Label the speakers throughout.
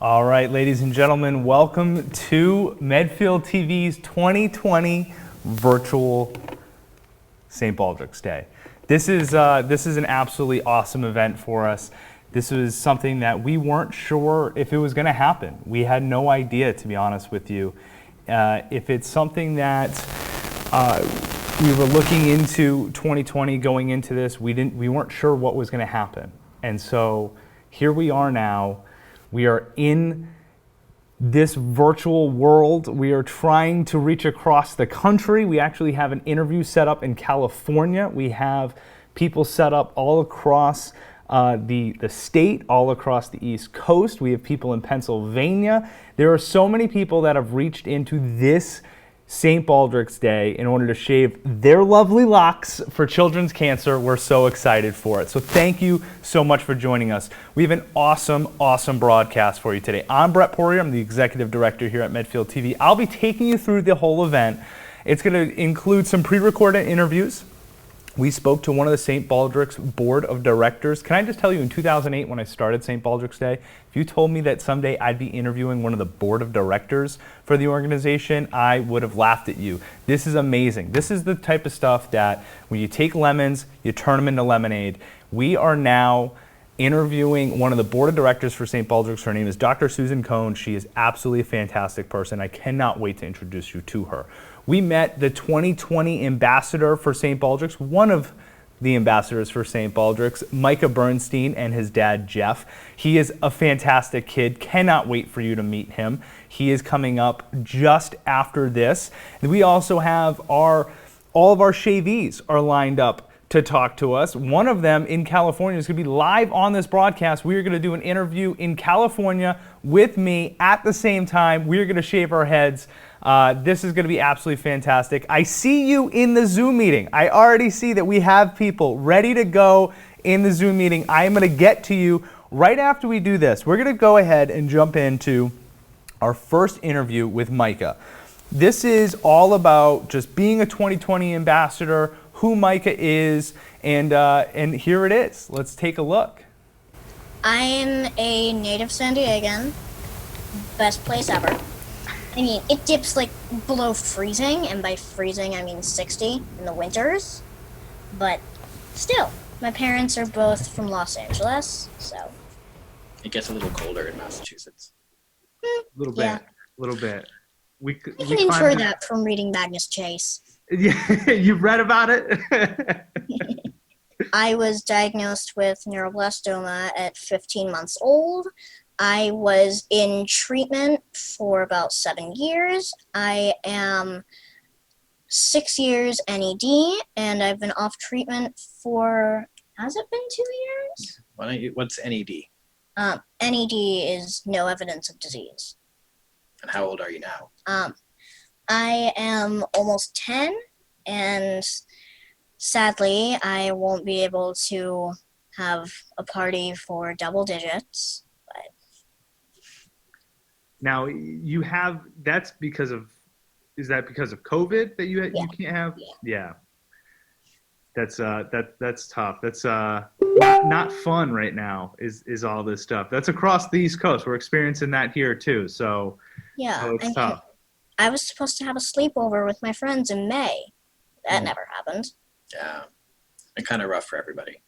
Speaker 1: All right, ladies and gentlemen, welcome to Medfield TV's 2020 virtual St. Baldrick's Day. This is an absolutely awesome event for us. This was something that we weren't sure if it was going to happen. We had no idea, to be honest with you. If it's something that we were looking into 2020 going into this, we weren't sure what was going to happen. And so here we are now. We are in this virtual world. We are trying to reach across the country. We actually have an interview set up in California. We have people set up all across the state, all across the East Coast. We have people in Pennsylvania. There are so many people that have reached into this St. Baldrick's Day in order to shave their lovely locks for children's cancer. We're so excited for it. So thank you so much for joining us. We have an awesome, awesome broadcast for you today. I'm Brett Poirier. I'm the executive director here at Medfield TV. I'll be taking you through the whole event. It's going to include some pre-recorded interviews. We spoke to one of the St. Baldrick's board of directors. Can I just tell you, in 2008, when I started St. Baldrick's Day, if you told me that someday I'd be interviewing one of the board of directors for the organization, I would have laughed at you. This is amazing. This is the type of stuff that when you take lemons, you turn them into lemonade. We are now interviewing one of the board of directors for St. Baldrick's. Her name is Dr. Susan Cohen. She is absolutely a fantastic person. I cannot wait to introduce you to her. We met the 2020 ambassador for St. Baldrick's, one of the ambassadors for St. Baldrick's, Micah Bernstein, and his dad, Jeff. He is a fantastic kid. Cannot wait for you to meet him. He is coming up just after this. And we also have all of our shavees are lined up to talk to us. One of them in California is going to be live on this broadcast. We are going to do an interview in California with me at the same time. We are going to shave our heads. This is going to be absolutely fantastic. I see you in the Zoom meeting. I already see that we have people ready to go in the Zoom meeting. I am going to get to you right after we do this. We're going to go ahead and jump into our first interview with Micah. This is all about just being a 2020 ambassador, who Micah is, and here it is. Let's take a look.
Speaker 2: I'm a native San Diegan. Best place ever. I mean, it dips like below freezing, and by freezing I mean 60 in the winters. But still, my parents are both from Los Angeles, so.
Speaker 3: It gets a little colder in Massachusetts.
Speaker 1: A little bit,
Speaker 2: Yeah.
Speaker 1: a little bit.
Speaker 2: I can infer that from reading Magnus Chase.
Speaker 1: Yeah, you've read about it?
Speaker 2: I was diagnosed with neuroblastoma at 15 months old. I was in treatment for about 7 years. I am 6 years NED, and I've been off treatment for, has it been 2 years?
Speaker 3: What's NED?
Speaker 2: NED is no evidence of disease.
Speaker 3: And how old are you now?
Speaker 2: I am almost 10, and sadly, I won't be able to have a party for double digits. But
Speaker 1: Now, you have, that's because of, is that because of COVID that you can't have? Yeah. That's tough. That's not fun right now, is all this stuff. That's across the East Coast. We're experiencing that here too. So
Speaker 2: yeah,
Speaker 1: it's tough.
Speaker 2: I was supposed to have a sleepover with my friends in May. That never happened.
Speaker 3: Yeah, and kind of rough for everybody.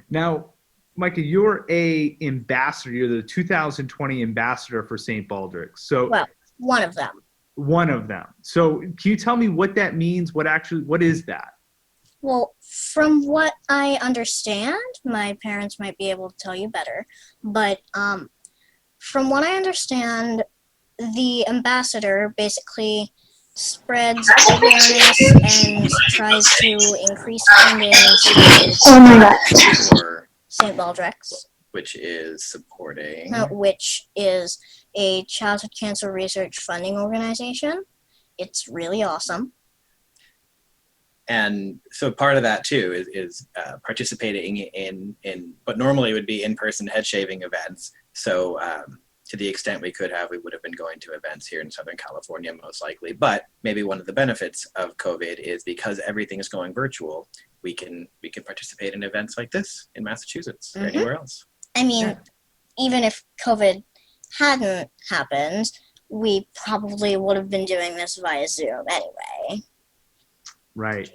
Speaker 1: Now, Micah, you're a ambassador. You're the 2020 ambassador for St. Baldrick's. So,
Speaker 2: well, one of them.
Speaker 1: One of them. So, can you tell me what that means? What is that?
Speaker 2: Well, from what I understand, my parents might be able to tell you better, but from what I understand, the ambassador basically spreads awareness and tries to increase funding for St. Baldrick's,
Speaker 3: which is supporting,
Speaker 2: which is a childhood cancer research funding organization. It's really awesome.
Speaker 3: And so part of that too is participating in what normally would be in-person head shaving events. So to the extent we could have, we would have been going to events here in Southern California most likely. But maybe one of the benefits of COVID is because everything is going virtual, we can participate in events like this in Massachusetts or anywhere else.
Speaker 2: I mean, even if COVID hadn't happened, we probably would have been doing this via Zoom anyway.
Speaker 1: Right,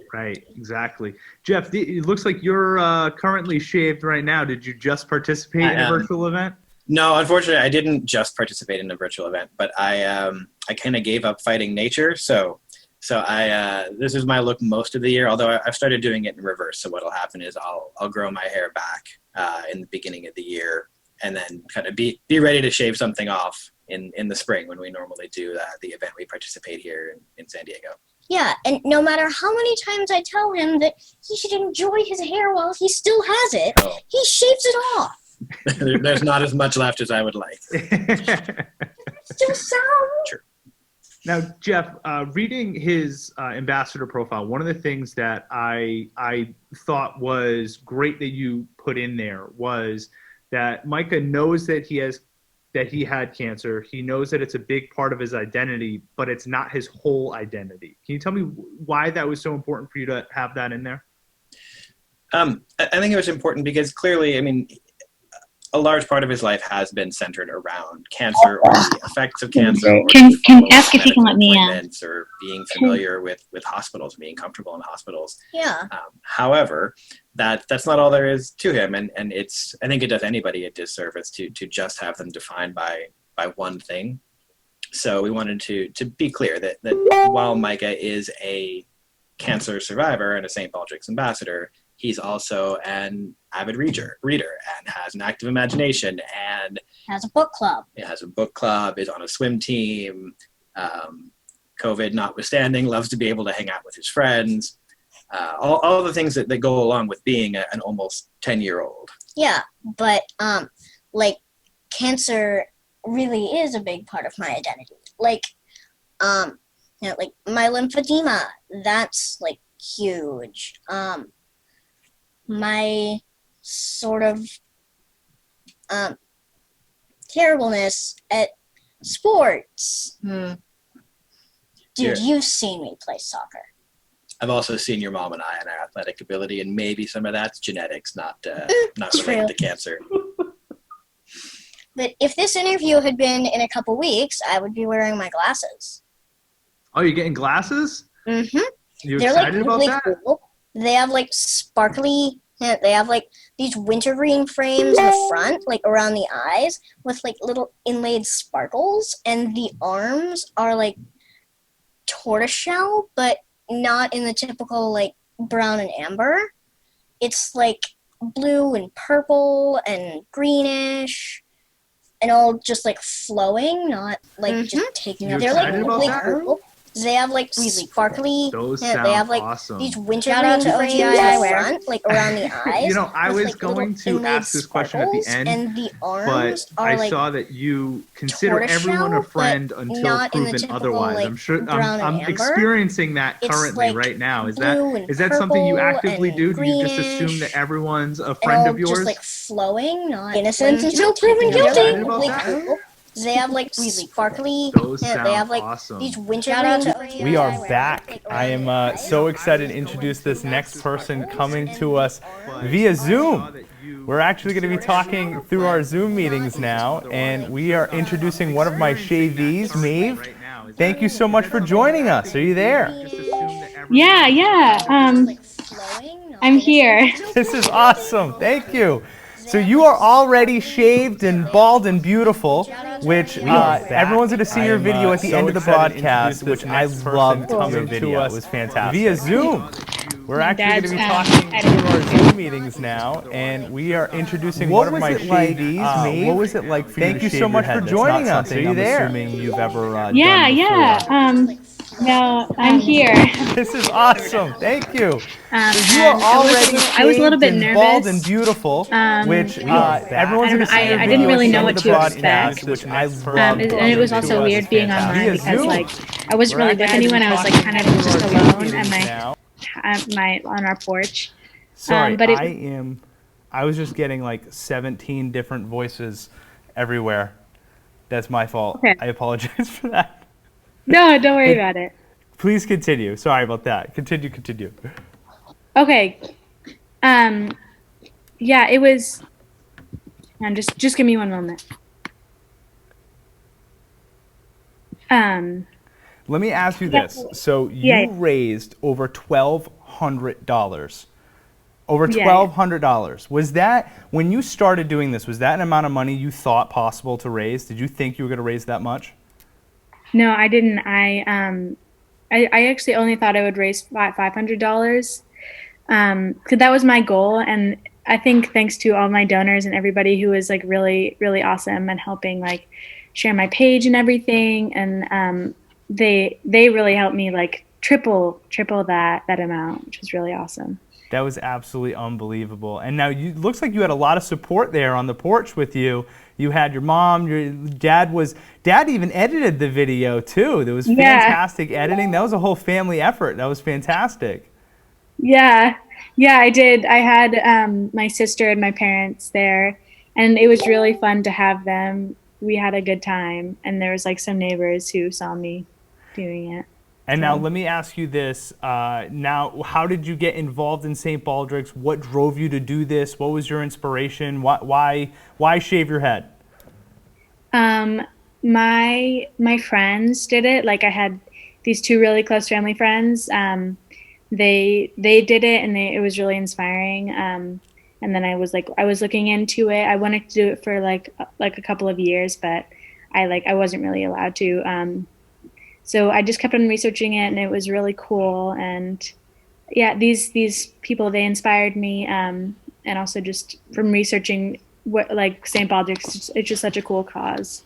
Speaker 1: exactly. Jeff, it looks like you're currently shaved right now. Did you just participate in a virtual event?
Speaker 3: No, unfortunately, I didn't just participate in a virtual event, but I kind of gave up fighting nature. So this is my look most of the year. Although I've started doing it in reverse. So what'll happen is I'll grow my hair back in the beginning of the year, and then kind of be ready to shave something off in the spring when we normally do the event we participate here in San Diego.
Speaker 2: Yeah, and no matter how many times I tell him that he should enjoy his hair while he still has it, he shaves it off.
Speaker 3: There's not as much left as I would like.
Speaker 2: Still sound.
Speaker 3: True.
Speaker 1: Now, Jeff, reading his ambassador profile, one of the things that I thought was great that you put in there was that Micah knows that he had cancer. He knows that it's a big part of his identity, but it's not his whole identity. Can you tell me why that was so important for you to have that in there?
Speaker 3: I think it was important because clearly, I mean, a large part of his life has been centered around cancer or the effects of cancer.
Speaker 4: Can ask if you can let me in.
Speaker 3: Or being familiar with hospitals, being comfortable in hospitals.
Speaker 2: Yeah.
Speaker 3: However, that's not all there is to him, and I think it does anybody a disservice to just have them defined by one thing. So we wanted to be clear that while Micah is a cancer survivor and a St. Baldrick's ambassador, he's also an avid reader and has an active imagination and
Speaker 2: has a book club.
Speaker 3: Is on a swim team. COVID notwithstanding, loves to be able to hang out with his friends. All the things that go along with being an almost 10-year-old.
Speaker 2: Yeah, but like cancer really is a big part of my identity. Like, like my lymphedema, that's like huge. My sort of terribleness at sports. Dude, you've seen me play soccer.
Speaker 3: I've also seen your mom and I and our athletic ability, and maybe some of that's genetics, not related to cancer.
Speaker 2: But if this interview had been in a couple weeks, I would be wearing my glasses.
Speaker 1: Oh, you're getting glasses?
Speaker 2: Mm-hmm.
Speaker 1: You excited about that?
Speaker 2: Cool. They have like sparkly. They have like these wintergreen frames in the front, like around the eyes, with like little inlaid sparkles, and the arms are like tortoiseshell, but not in the typical like brown and amber. It's like blue and purple and greenish, and all just like flowing, not like just taking up. They're like really cool. They have like really sparkly.
Speaker 1: Those
Speaker 2: they have like
Speaker 1: awesome.
Speaker 2: these wintergreen frames in the front, like around the eyes.
Speaker 1: You know, I was
Speaker 2: like
Speaker 1: going to ask this question at the end,
Speaker 2: and the arms
Speaker 1: but
Speaker 2: are
Speaker 1: I
Speaker 2: like
Speaker 1: saw that you consider everyone a friend until proven otherwise.
Speaker 2: Like,
Speaker 1: I'm sure
Speaker 2: I'm
Speaker 1: experiencing that currently right now. Is that something you actively do? Do you just assume that everyone's a friend of yours?
Speaker 2: Just like flowing, not innocent until proven guilty. They have like really sparkly. They have like these wintergreen.
Speaker 1: We are back. I am so excited to introduce this next person coming to us via Zoom. We're actually going to be talking through our Zoom meetings now, and we are introducing one of my shavees, Maeve. Thank you so much for joining us. Are you there?
Speaker 4: Yeah. I'm here.
Speaker 1: This is awesome. Thank you. So you are already shaved and bald and beautiful, which everyone's going to see your video at the end of the broadcast, which I loved your video. It was fantastic. Via Zoom. We're actually going to be talking through our Zoom meetings now, and we are introducing one of my shavees, Maeve. What was it like for you to shave your head? Thank you so much for joining us. Are you there? I'm assuming you've ever done before.
Speaker 4: No, I'm here.
Speaker 1: This is awesome. Thank you. So you are already
Speaker 4: I was a little bit nervous.
Speaker 1: Bald and beautiful, which everyone's going to see.
Speaker 4: I didn't really know what to expect.
Speaker 1: Which I love.
Speaker 4: And it was also weird being online because like I wasn't really with anyone. I was like kind of just alone at on our porch.
Speaker 1: Sorry, I was just getting like 17 different voices everywhere. That's my fault.
Speaker 4: Okay.
Speaker 1: I apologize for that.
Speaker 4: No, don't worry about it.
Speaker 1: Please continue. Sorry about that. Continue.
Speaker 4: Okay. Yeah, it was. Just give me one moment. Um,
Speaker 1: Let me ask you this. So
Speaker 4: yeah,
Speaker 1: you raised over $1,200. Over
Speaker 4: yeah.
Speaker 1: $1,200. Was that, when you started doing this, was that an amount of money you thought possible to raise? Did you think you were going to raise that much?
Speaker 4: No, I didn't. I actually only thought I would raise $500. Because that was my goal, and I think thanks to all my donors and everybody who was like really, really awesome and helping like share my page and everything, and they really helped me like triple that amount, which was really awesome.
Speaker 1: That was absolutely unbelievable. And now you looks like you had a lot of support there on the porch with you. You had your mom, your dad even edited the video too. There was fantastic editing. That was a whole family effort. That was fantastic.
Speaker 4: Yeah, yeah, I did. I had my sister and my parents there, and it was really fun to have them. We had a good time, and there was like some neighbors who saw me doing it.
Speaker 1: And now
Speaker 4: So,
Speaker 1: let me ask you this. Now, how did you get involved in St. Baldrick's? What drove you to do this? What was your inspiration? Why shave your head?
Speaker 4: um, my friends did it. Like I had these two really close family friends. They did it, and it was really inspiring. And then I was looking into it. I wanted to do it for like a couple of years, but I wasn't really allowed to. So I just kept on researching it, and it was really cool. And yeah, these people, they inspired me, and also just from researching what like St. Baldrick's, it's just such a cool cause.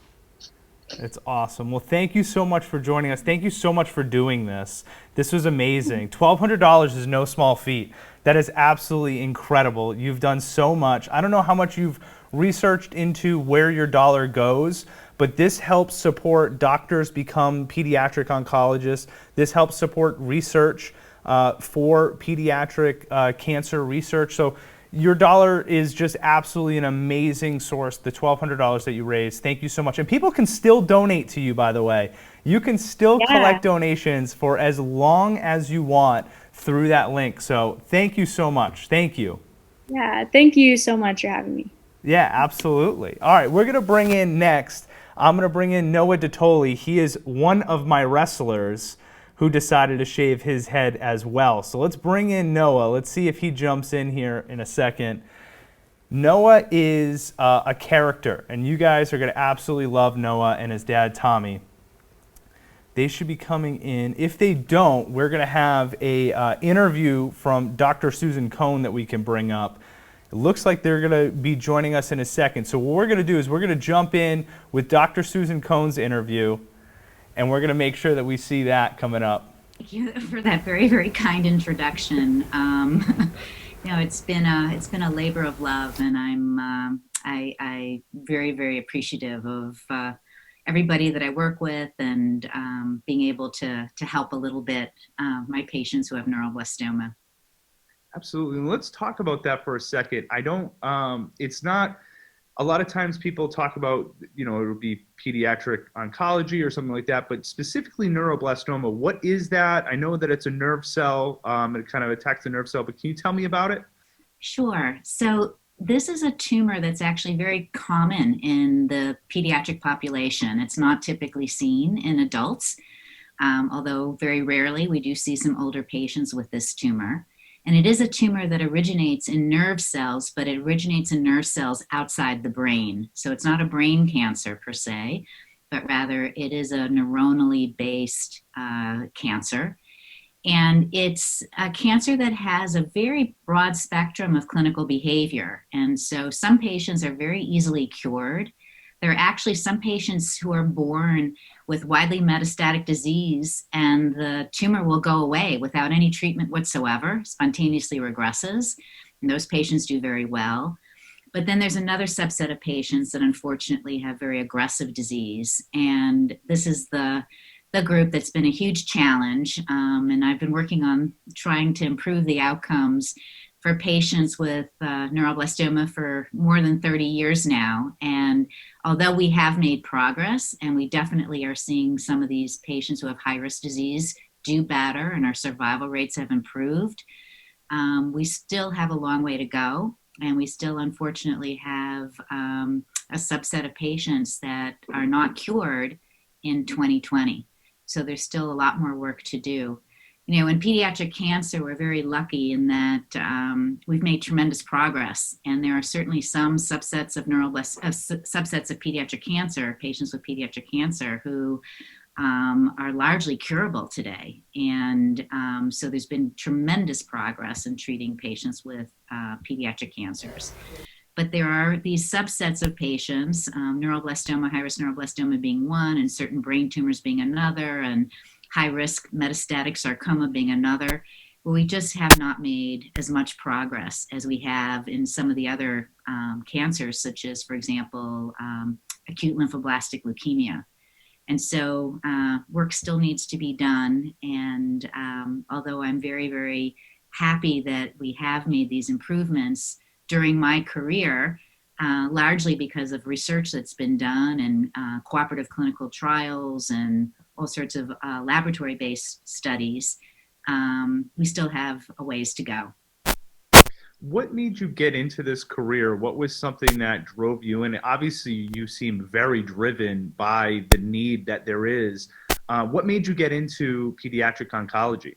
Speaker 1: It's awesome. Well, thank you so much for joining us. Thank you so much for doing this. This was amazing. $1,200 is no small feat. That is absolutely incredible. You've done so much. I don't know how much you've researched into where your dollar goes, but this helps support doctors become pediatric oncologists. This helps support research for pediatric cancer research. So your dollar is just absolutely an amazing source, the $1,200 that you raised. Thank you so much. And people can still donate to you, by the way. You can still collect donations for as long as you want through that link. So thank you so much. Thank you.
Speaker 4: Yeah, thank you so much for having me.
Speaker 1: Yeah, absolutely. All right, we're going to bring in next, I'm going to bring in Noah Datoli. He is one of my wrestlers who decided to shave his head as well. So let's bring in Noah. Let's see if he jumps in here in a second. Noah is a character, and you guys are going to absolutely love Noah and his dad, Tommy. They should be coming in. If they don't, we're going to have a interview from Dr. Susan Cohen that we can bring up. It looks like they're going to be joining us in a second. So what we're going to do is we're going to jump in with Dr. Susan Cohen's interview, and we're going to make sure that we see that coming up.
Speaker 5: Thank you for that very, very kind introduction. It's been a labor of love, and I very, very appreciative of everybody that I work with, and being able to help a little bit my patients who have neuroblastoma.
Speaker 1: Absolutely. And let's talk about that for a second. It's not, a lot of times people talk about, it would be pediatric oncology or something like that, but specifically neuroblastoma. What is that? I know that it's a nerve cell. It kind of attacks the nerve cell, but can you tell me about it?
Speaker 5: Sure. So this is a tumor that's actually very common in the pediatric population. It's not typically seen in adults, although very rarely we do see some older patients with this tumor. And it is a tumor that originates in nerve cells, but it originates in nerve cells outside the brain. So it's not a brain cancer per se, but rather it is a neuronally based cancer. And it's a cancer that has a very broad spectrum of clinical behavior. And so some patients are very easily cured. There are actually some patients who are born with widely metastatic disease, and the tumor will go away without any treatment whatsoever, spontaneously regresses, and those patients do very well. But then there's another subset of patients that unfortunately have very aggressive disease, and this is the group that's been a huge challenge, and I've been working on trying to improve the outcomes for patients with neuroblastoma for more than 30 years now. And although we have made progress, and we definitely are seeing some of these patients who have high-risk disease do better, and our survival rates have improved, we still have a long way to go. And we still, unfortunately, have a subset of patients that are not cured in 2020. So there's still a lot more work to do. You know, in pediatric cancer, we're very lucky in that we've made tremendous progress, and there are certainly some subsets of subsets of pediatric cancer, patients with pediatric cancer, who are largely curable today. And so there's been tremendous progress in treating patients with pediatric cancers. But there are these subsets of patients, neuroblastoma, high-risk neuroblastoma being one, and certain brain tumors being another, and high-risk metastatic sarcoma being another, where we just have not made as much progress as we have in some of the other cancers, such as, for example, acute lymphoblastic leukemia. And so work still needs to be done. And although I'm very, very happy that we have made these improvements during my career, largely because of research that's been done and cooperative clinical trials and all sorts of laboratory-based studies, we still have a ways to go.
Speaker 1: What made you get into this career? What was something that drove you? And obviously you seem very driven by the need that there is. What made you get into pediatric oncology?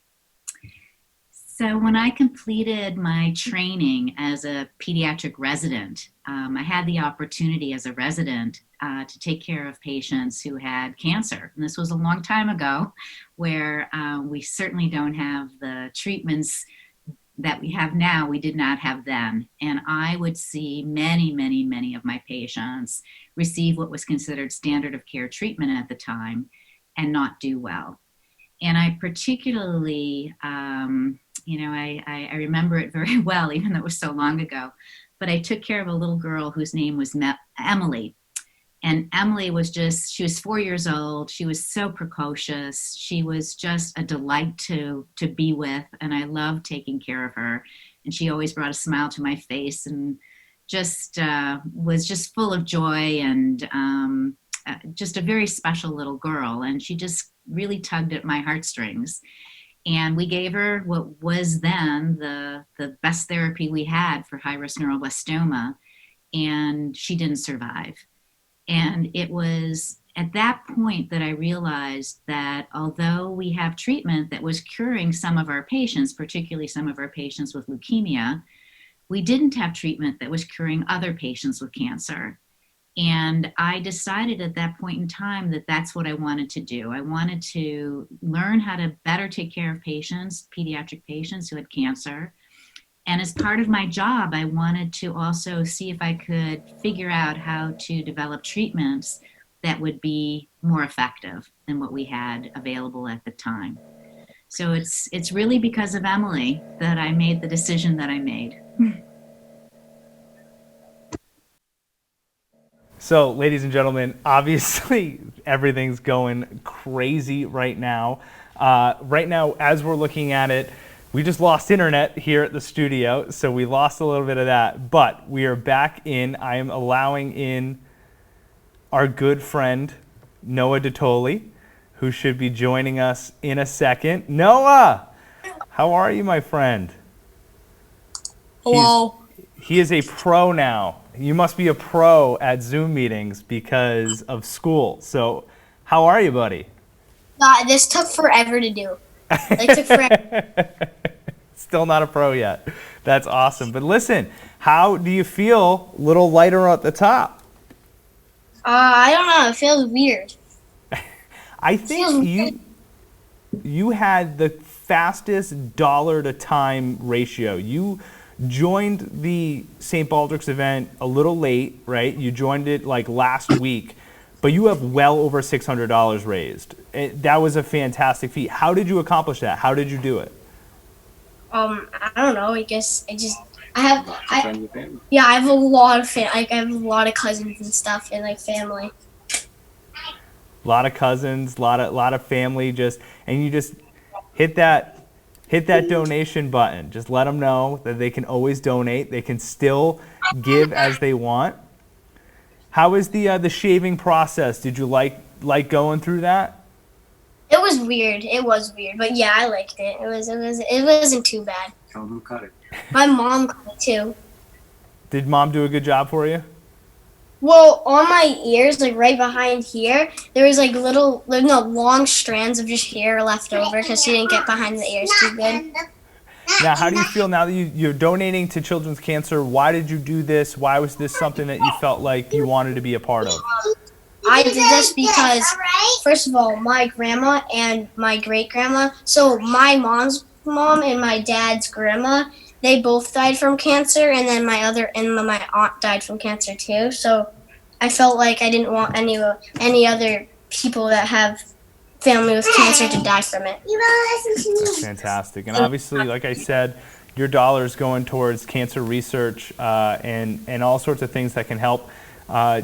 Speaker 5: So when I completed my training as a pediatric resident, I had the opportunity as a resident to take care of patients who had cancer. And this was a long time ago, where we certainly don't have the treatments that we have now. We did not have then. And I would see many, many, many of my patients receive what was considered standard of care treatment at the time and not do well. And I particularly, I remember it very well, even though it was so long ago, but I took care of a little girl whose name was Emily. And Emily she was 4 years old. She was so precocious. She was just a delight to be with. And I loved taking care of her. And she always brought a smile to my face and just was just full of joy and just a very special little girl. And she just really tugged at my heartstrings. And we gave her what was then the best therapy we had for high-risk neuroblastoma, and she didn't survive. And it was at that point that I realized that although we have treatment that was curing some of our patients, particularly some of our patients with leukemia, we didn't have treatment that was curing other patients with cancer. And I decided at that point in time that that's what I wanted to do. I wanted to learn how to better take care of patients, pediatric patients who had cancer. And as part of my job, I wanted to also see if I could figure out how to develop treatments that would be more effective than what we had available at the time. So it's really because of Emily that I made the decision that I made.
Speaker 1: So, ladies and gentlemen, obviously everything's going crazy right now. Right now, as we're looking at it, we just lost internet here at the studio, so we lost a little bit of that. But we are back in. I am allowing in our good friend, Noah Detoli, who should be joining us in a second. Noah, how are you, my friend?
Speaker 6: Hello.
Speaker 1: He is a pro now. You must be a pro at Zoom meetings because of school. So how are you, buddy?
Speaker 6: This took forever to do. It took forever.
Speaker 1: Still not a pro yet. That's awesome. But listen, how do you feel? A little lighter at the top.
Speaker 6: I don't know. It feels weird.
Speaker 1: I think you had the fastest dollar to time ratio. You joined the St. Baldrick's event a little late, right? You joined it like last week, but you have well over $600 raised. That was a fantastic feat. How did you accomplish that? How did you do it?
Speaker 6: I don't know. I guess I have a lot of I have a lot of cousins and stuff and like family.
Speaker 1: A lot of cousins, lot of family, and you just hit that donation button. Just let them know that they can always donate. They can still give as they want. How is the shaving process? Did you like going through that?
Speaker 6: It was weird. It was weird, but yeah, I liked it. It wasn't too bad.
Speaker 7: Tell them who cut it.
Speaker 6: My mom cut it too.
Speaker 1: Did mom do a good job for you?
Speaker 6: Well, on my ears, like right behind here, there was like long strands of just hair left over because he didn't get behind the ears too good.
Speaker 1: Now, how do you feel now that you're donating to children's cancer? Why did you do this? Why was this something that you felt like you wanted to be a part of?
Speaker 6: I did this because, first of all, my grandma and my great-grandma, so my mom's mom and my dad's grandma, they both died from cancer, and then my aunt died from cancer too. So I felt like I didn't want any other people that have family with cancer to die from it.
Speaker 1: That's fantastic. And obviously, like I said, your dollar's going towards cancer research and all sorts of things that can help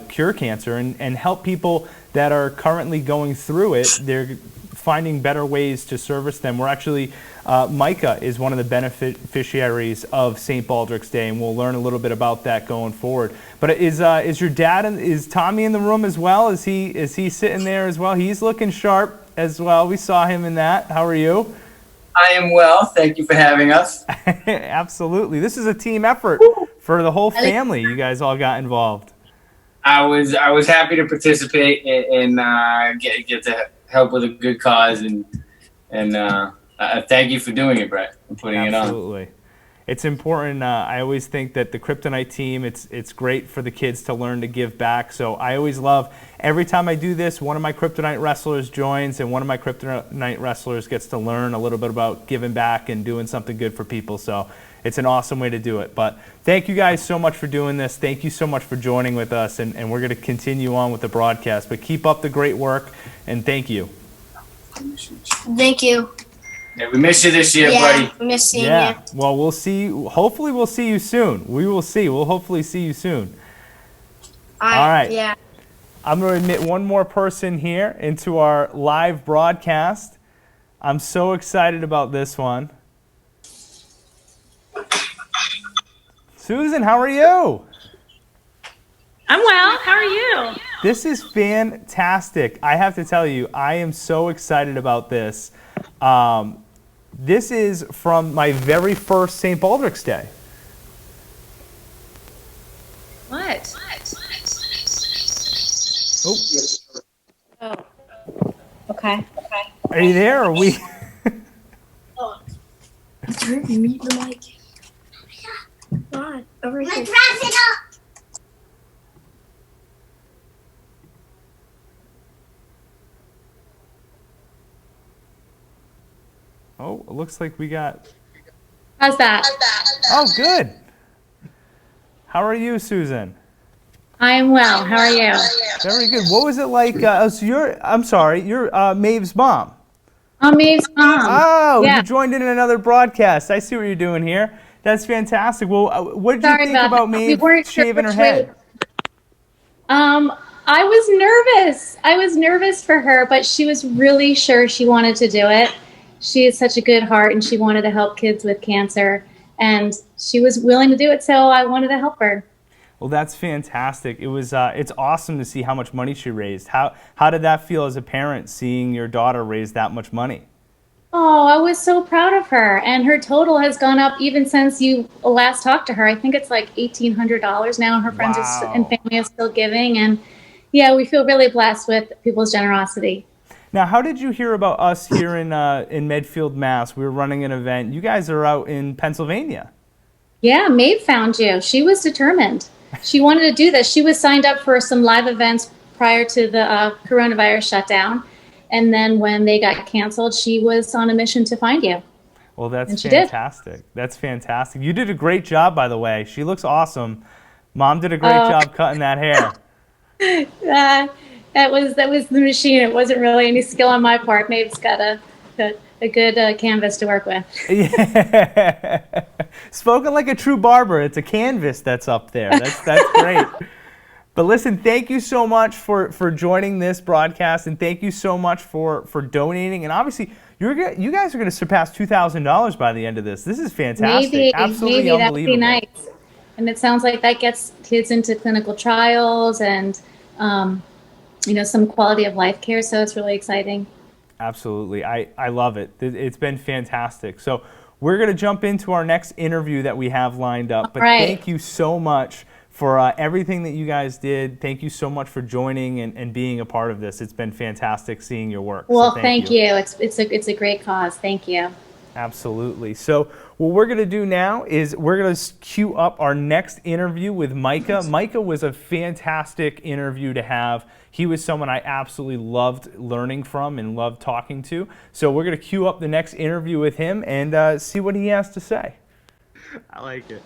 Speaker 1: cure cancer and help people that are currently going through it. They're finding better ways to service them. We're actually, Micah is one of the beneficiaries of St. Baldrick's Day, and we'll learn a little bit about that going forward. But is your dad, is Tommy in the room as well? Is he sitting there as well? He's looking sharp as well. We saw him in that. How are you?
Speaker 7: I am well. Thank you for having us.
Speaker 1: Absolutely. This is a team effort for the whole family. You guys all got involved.
Speaker 7: I was happy to participate and get to help with a good cause and thank you for doing it, Brett, and putting it on.
Speaker 1: Absolutely. It's important. I always think that the Kryptonite team, it's great for the kids to learn to give back. So I always love, every time I do this, one of my Kryptonite wrestlers joins and one of my Kryptonite wrestlers gets to learn a little bit about giving back and doing something good for people. So it's an awesome way to do it. But thank you guys so much for doing this. Thank you so much for joining with us. And we're going to continue on with the broadcast. But keep up the great work, and thank you.
Speaker 6: Thank you.
Speaker 7: Yeah, we missed you this year, buddy.
Speaker 6: We miss seeing you.
Speaker 1: Well, we'll see. Hopefully, we'll see you soon. We will see. We'll hopefully see you soon. All right.
Speaker 6: Yeah.
Speaker 1: I'm going to admit one more person here into our live broadcast. I'm so excited about this one. Susan, how are you?
Speaker 8: I'm well. How are you?
Speaker 1: This is fantastic. I have to tell you, I am so excited about this. This is from my very first St. Baldrick's Day.
Speaker 8: What?
Speaker 1: Oh.
Speaker 8: Oh. Okay.
Speaker 1: Are you there? Or are we?
Speaker 6: Turn and mute the mic. God, over here.
Speaker 1: Oh, it looks like we got.
Speaker 8: How's that?
Speaker 1: Oh, good. How are you, Susan?
Speaker 8: I am well. How are you?
Speaker 1: Very good. What was it like? So I'm sorry, you're Maeve's mom.
Speaker 8: I'm Maeve's mom.
Speaker 1: Oh,
Speaker 8: yeah.
Speaker 1: You joined in another broadcast. I see what you're doing here. That's fantastic. Well, what did you think about Maeve shaving her head?
Speaker 8: I was nervous. I was nervous for her, but she was really sure she wanted to do it. She has such a good heart, and she wanted to help kids with cancer, and she was willing to do it, so I wanted to help her.
Speaker 1: Well, that's fantastic. It was. It's awesome to see how much money she raised. How did that feel as a parent, seeing your daughter raise that much money?
Speaker 8: Oh, I was so proud of her, and her total has gone up even since you last talked to her. I think it's like $1,800 now, and her friends and family are still giving, and yeah, we feel really blessed with people's generosity.
Speaker 1: Now, how did you hear about us here in Medfield, Mass? We were running an event. You guys are out in Pennsylvania.
Speaker 8: Yeah, Maeve found you. She was determined. She wanted to do this. She was signed up for some live events prior to the coronavirus shutdown. And then when they got canceled, she was on a mission to find you.
Speaker 1: Well, that's fantastic. That's fantastic. You did a great job, by the way. She looks awesome. Mom did a great job cutting that hair.
Speaker 8: That was the machine. It wasn't really any skill on my part. Maeve's got a good canvas to work with.
Speaker 1: Yeah. Spoken like a true barber. It's a canvas that's up there. That's great. But listen, thank you so much for joining this broadcast, and thank you so much for donating. And obviously, you guys are going to surpass $2,000 by the end of this. This is fantastic. Absolutely unbelievable.
Speaker 8: That would be nice. And it sounds like that gets kids into clinical trials and some quality of life care. So it's really exciting.
Speaker 1: Absolutely. I love it. It's been fantastic. So we're going to jump into our next interview that we have lined up. But thank you so much for everything that you guys did. Thank you so much for joining and being a part of this. It's been fantastic seeing your work.
Speaker 8: Well,
Speaker 1: So
Speaker 8: thank you. It's a great cause. Thank you.
Speaker 1: Absolutely. So what we're going to do now is we're going to queue up our next interview with Micah. Micah was a fantastic interview to have. He was someone I absolutely loved learning from and loved talking to. So we're going to queue up the next interview with him and see what he has to say.
Speaker 9: I like it.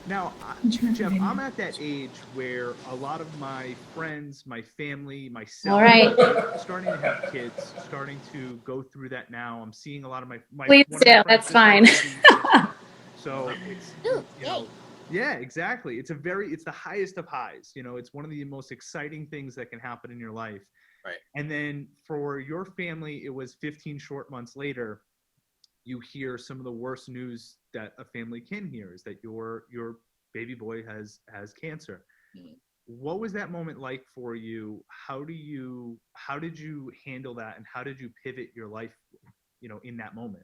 Speaker 9: Now, Jeff, I'm at that age where a lot of my friends, my family, myself,
Speaker 8: All right.
Speaker 9: are starting to have kids, starting to go through that now. I'm seeing a lot of my
Speaker 8: Please
Speaker 9: one of my
Speaker 8: do.
Speaker 9: friends
Speaker 8: That's
Speaker 9: just
Speaker 8: fine.
Speaker 9: had babies. So it's,
Speaker 2: Ooh,
Speaker 9: you know, yeah, exactly. It's the highest of highs. You know, it's one of the most exciting things that can happen in your life.
Speaker 3: Right.
Speaker 9: And then for your family, it was 15 short months later. You hear some of the worst news that a family can hear is that your baby boy has cancer.
Speaker 3: Mm-hmm.
Speaker 9: What was that moment like for you? How did you handle that, and how did you pivot your life, you know, in that moment?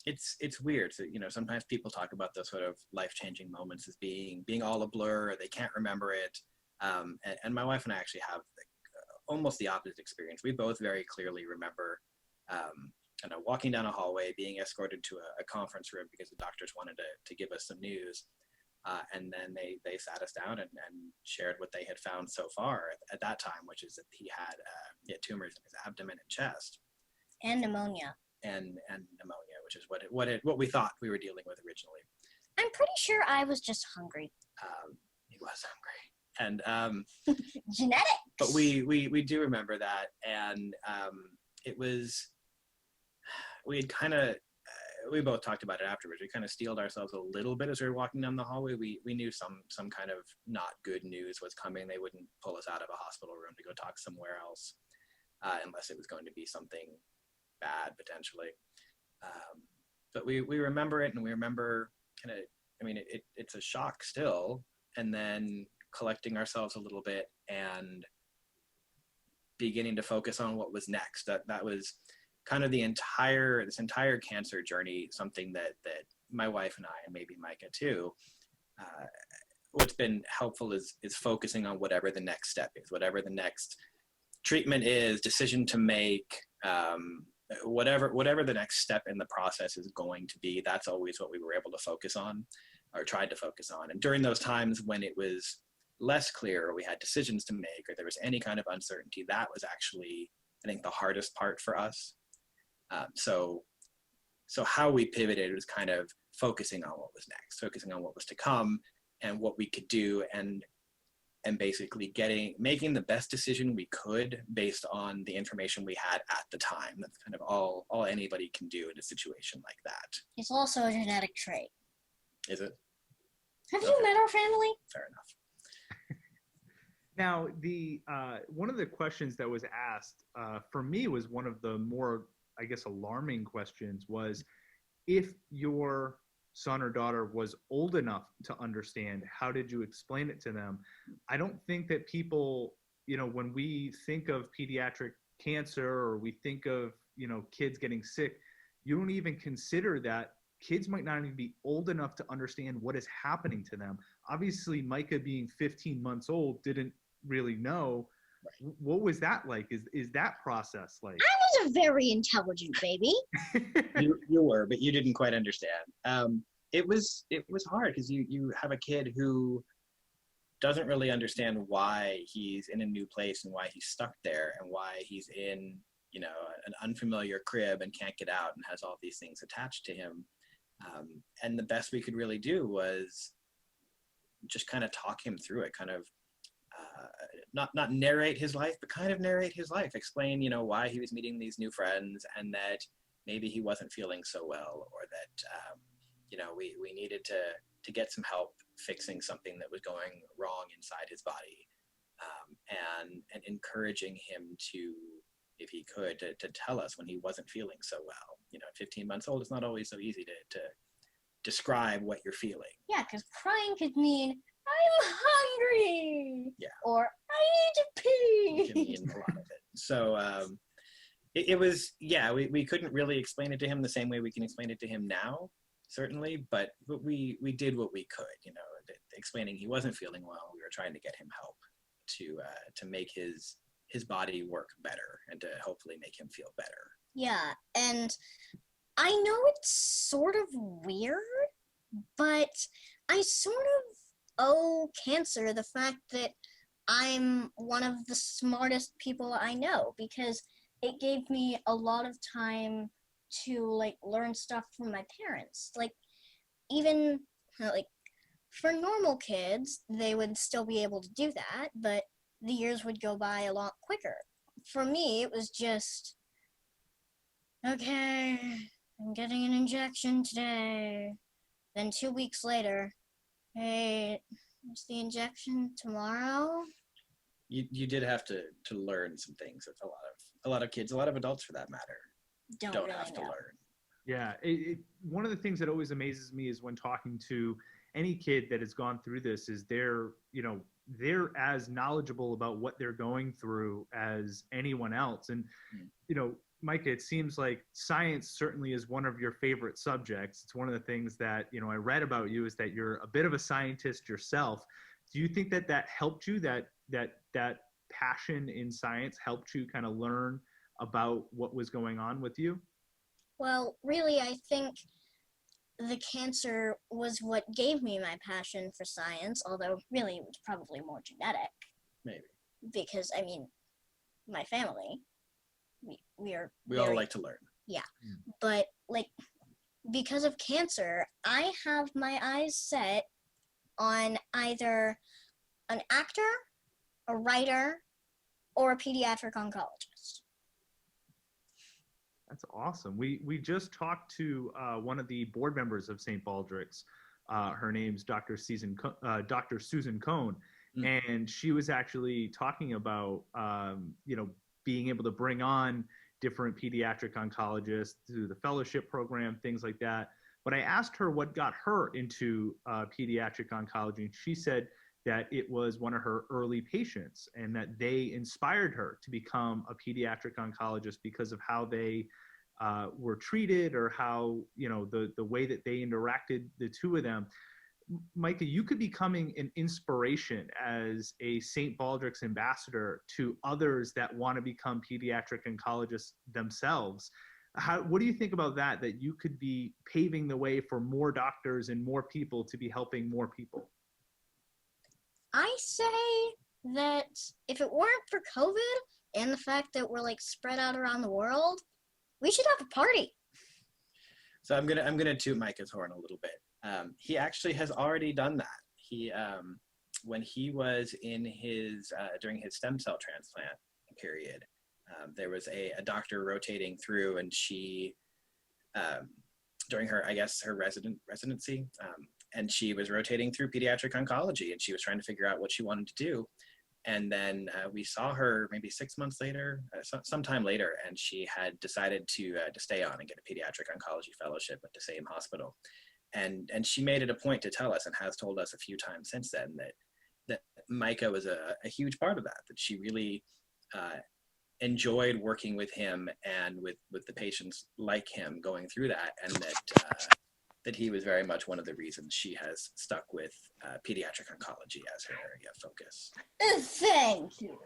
Speaker 3: It's weird. So, you know, sometimes people talk about those sort of life-changing moments as being all a blur, or they can't remember it. And my wife and I actually have almost the opposite experience. We both very clearly remember walking down a hallway, being escorted to a conference room because the doctors wanted to give us some news. And then they sat us down and shared what they had found so far at that time, which is that he had tumors in his abdomen and chest.
Speaker 2: And pneumonia.
Speaker 3: And pneumonia, which is what we thought we were dealing with originally.
Speaker 2: I'm pretty sure I was just hungry.
Speaker 3: He was hungry. And
Speaker 2: Genetics.
Speaker 3: But we do remember that, and it was, we had kind of, we both talked about it afterwards. We kind of steeled ourselves a little bit as we were walking down the hallway. We knew some kind of not good news was coming. They wouldn't pull us out of a hospital room to go talk somewhere else unless it was going to be something bad potentially. But we remember it, and we remember kind of, I mean, it's a shock still, and then collecting ourselves a little bit and beginning to focus on what was next. That was kind of this entire cancer journey, something that my wife and I, and maybe Micah too, what's been helpful is focusing on whatever the next step is, whatever the next treatment is, decision to make, whatever the next step in the process is going to be. That's always what we were able to focus on, or tried to focus on. And during those times when it was less clear, or we had decisions to make, or there was any kind of uncertainty, that was actually, I think, the hardest part for us. So how we pivoted was kind of focusing on what was next, focusing on what was to come and what we could do, and basically making the best decision we could based on the information we had at the time. That's kind of all anybody can do in a situation like that.
Speaker 2: It's also a genetic trait.
Speaker 3: Is it?
Speaker 2: Have you met our family?
Speaker 3: Fair enough.
Speaker 9: Now, the one of the questions that was asked for me was one of the more, I guess, alarming questions was, if your son or daughter was old enough to understand, how did you explain it to them? I don't think that people, you know, when we think of pediatric cancer, or we think of, you know, kids getting sick, you don't even consider that kids might not even be old enough to understand what is happening to them. Obviously, Micah being 15 months old didn't really know. What was that like? Is that process like?
Speaker 2: I was a very intelligent baby.
Speaker 3: you were, but you didn't quite understand. It was hard because you have a kid who doesn't really understand why he's in a new place and why he's stuck there, and why he's in, you know, an unfamiliar crib and can't get out and has all these things attached to him. And the best we could really do was just kind of talk him through it, kind of not narrate his life, but kind of narrate his life, explain, you know, why he was meeting these new friends, and that maybe he wasn't feeling so well, or that, you know, we needed to get some help fixing something that was going wrong inside his body, and encouraging him to, if he could, to tell us when he wasn't feeling so well. You know, at 15 months old, it's not always so easy to describe what you're feeling.
Speaker 2: Yeah, because crying could mean, I'm hungry.
Speaker 3: Yeah.
Speaker 2: Or I need to pee.
Speaker 3: It can mean a lot of it. So it was, yeah, we couldn't really explain it to him the same way we can explain it to him now, certainly, but we did what we could. You know, explaining he wasn't feeling well. We were trying to get him help to make his body work better and to hopefully make him feel better.
Speaker 2: Yeah, and I know it's sort of weird, but I sort of owe cancer the fact that I'm one of the smartest people I know, because it gave me a lot of time to like learn stuff from my parents. Like, even like for normal kids, they would still be able to do that, but the years would go by a lot quicker. For me, it was just, okay, I'm getting an injection today. Then 2 weeks later, hey, is the injection tomorrow?
Speaker 3: You did have to learn some things that a lot of kids, a lot of adults for that matter, don't
Speaker 2: really
Speaker 3: have to
Speaker 2: know.
Speaker 3: learn.
Speaker 9: Yeah, one of the things that always amazes me is when talking to any kid that has gone through this is they're as knowledgeable about what they're going through as anyone else. And, Micah, it seems like science certainly is one of your favorite subjects. It's one of the things that, I read about you is that you're a bit of a scientist yourself. Do you think that helped you, that passion in science helped you kind of learn about what was going on with you?
Speaker 2: Well, really, I think the cancer was what gave me my passion for science, although really it was probably more genetic.
Speaker 3: Maybe.
Speaker 2: Because, I mean, my family, we
Speaker 3: all like to learn.
Speaker 2: Yeah. But, like, because of cancer, I have my eyes set on either an actor, a writer, or a pediatric oncologist.
Speaker 9: That's awesome. We just talked to one of the board members of St. Baldrick's. Her name's Dr. Susan Cohen, and she was actually talking about being able to bring on different pediatric oncologists through the fellowship program, things like that. But I asked her what got her into pediatric oncology, and she said that it was one of her early patients and that they inspired her to become a pediatric oncologist because of how they were treated, or how, the way that they interacted, the two of them. Micah, you could be becoming an inspiration as a St. Baldrick's ambassador to others that want to become pediatric oncologists themselves. What do you think about that you could be paving the way for more doctors and more people to be helping more people?
Speaker 2: I say that if it weren't for COVID and the fact that we're like spread out around the world, we should have a party.
Speaker 3: So I'm gonna toot Micah's horn a little bit. He actually has already done that. He when he was in his during his stem cell transplant period, there was a doctor rotating through, and she during her residency. And she was rotating through pediatric oncology, and she was trying to figure out what she wanted to do. And then we saw her maybe 6 months later, sometime later, and she had decided to stay on and get a pediatric oncology fellowship at the same hospital. And she made it a point to tell us, and has told us a few times since then, that Micah was a huge part of that she really enjoyed working with him and with the patients like him going through that, and that he was very much one of the reasons she has stuck with pediatric oncology as her area of focus.
Speaker 2: Thank you.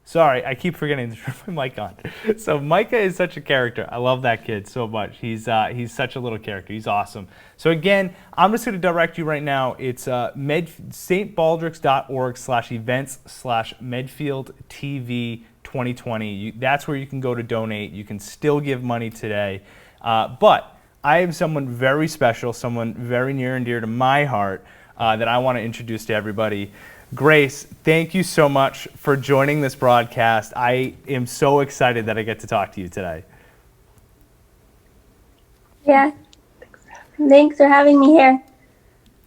Speaker 1: Sorry, I keep forgetting to turn my mic on. So Micah is such a character. I love that kid so much. He's such a little character. He's awesome. So again, I'm just going to direct you right now. It's stbaldricks.org/events/medfieldtv 2020. That's where you can go to donate. You can still give money today. But I have someone very special, someone very near and dear to my heart that I want to introduce to everybody. Grace, thank you so much for joining this broadcast. I am so excited that I get to talk to you today.
Speaker 10: Yeah, thanks for having me here.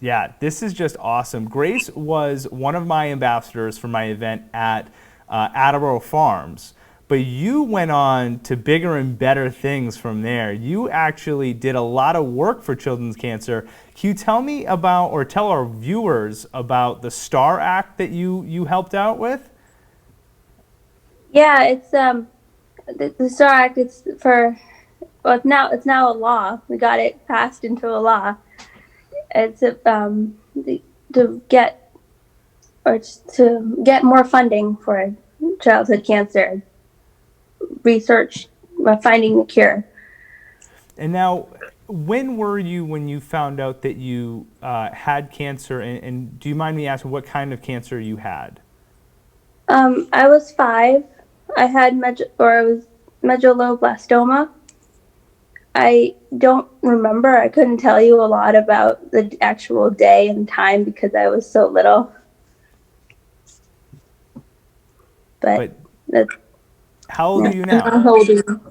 Speaker 1: Yeah, this is just awesome. Grace was one of my ambassadors for my event at Attleboro Farms, but you went on to bigger and better things from there. You actually did a lot of work for children's cancer. Can you tell me about, or tell our viewers about the STAR Act that you helped out with?
Speaker 10: Yeah, it's the STAR Act. It's for it's now a law. We got it passed into a law. It's to get more funding for childhood cancer research, finding the cure.
Speaker 1: And now, when were you when you found out that you had cancer? And do you mind me asking what kind of cancer you had?
Speaker 10: I was 5. I had medulloblastoma. I don't remember. I couldn't tell you a lot about the actual day and time because I was so little. But
Speaker 1: how old are you now?
Speaker 10: How old are you?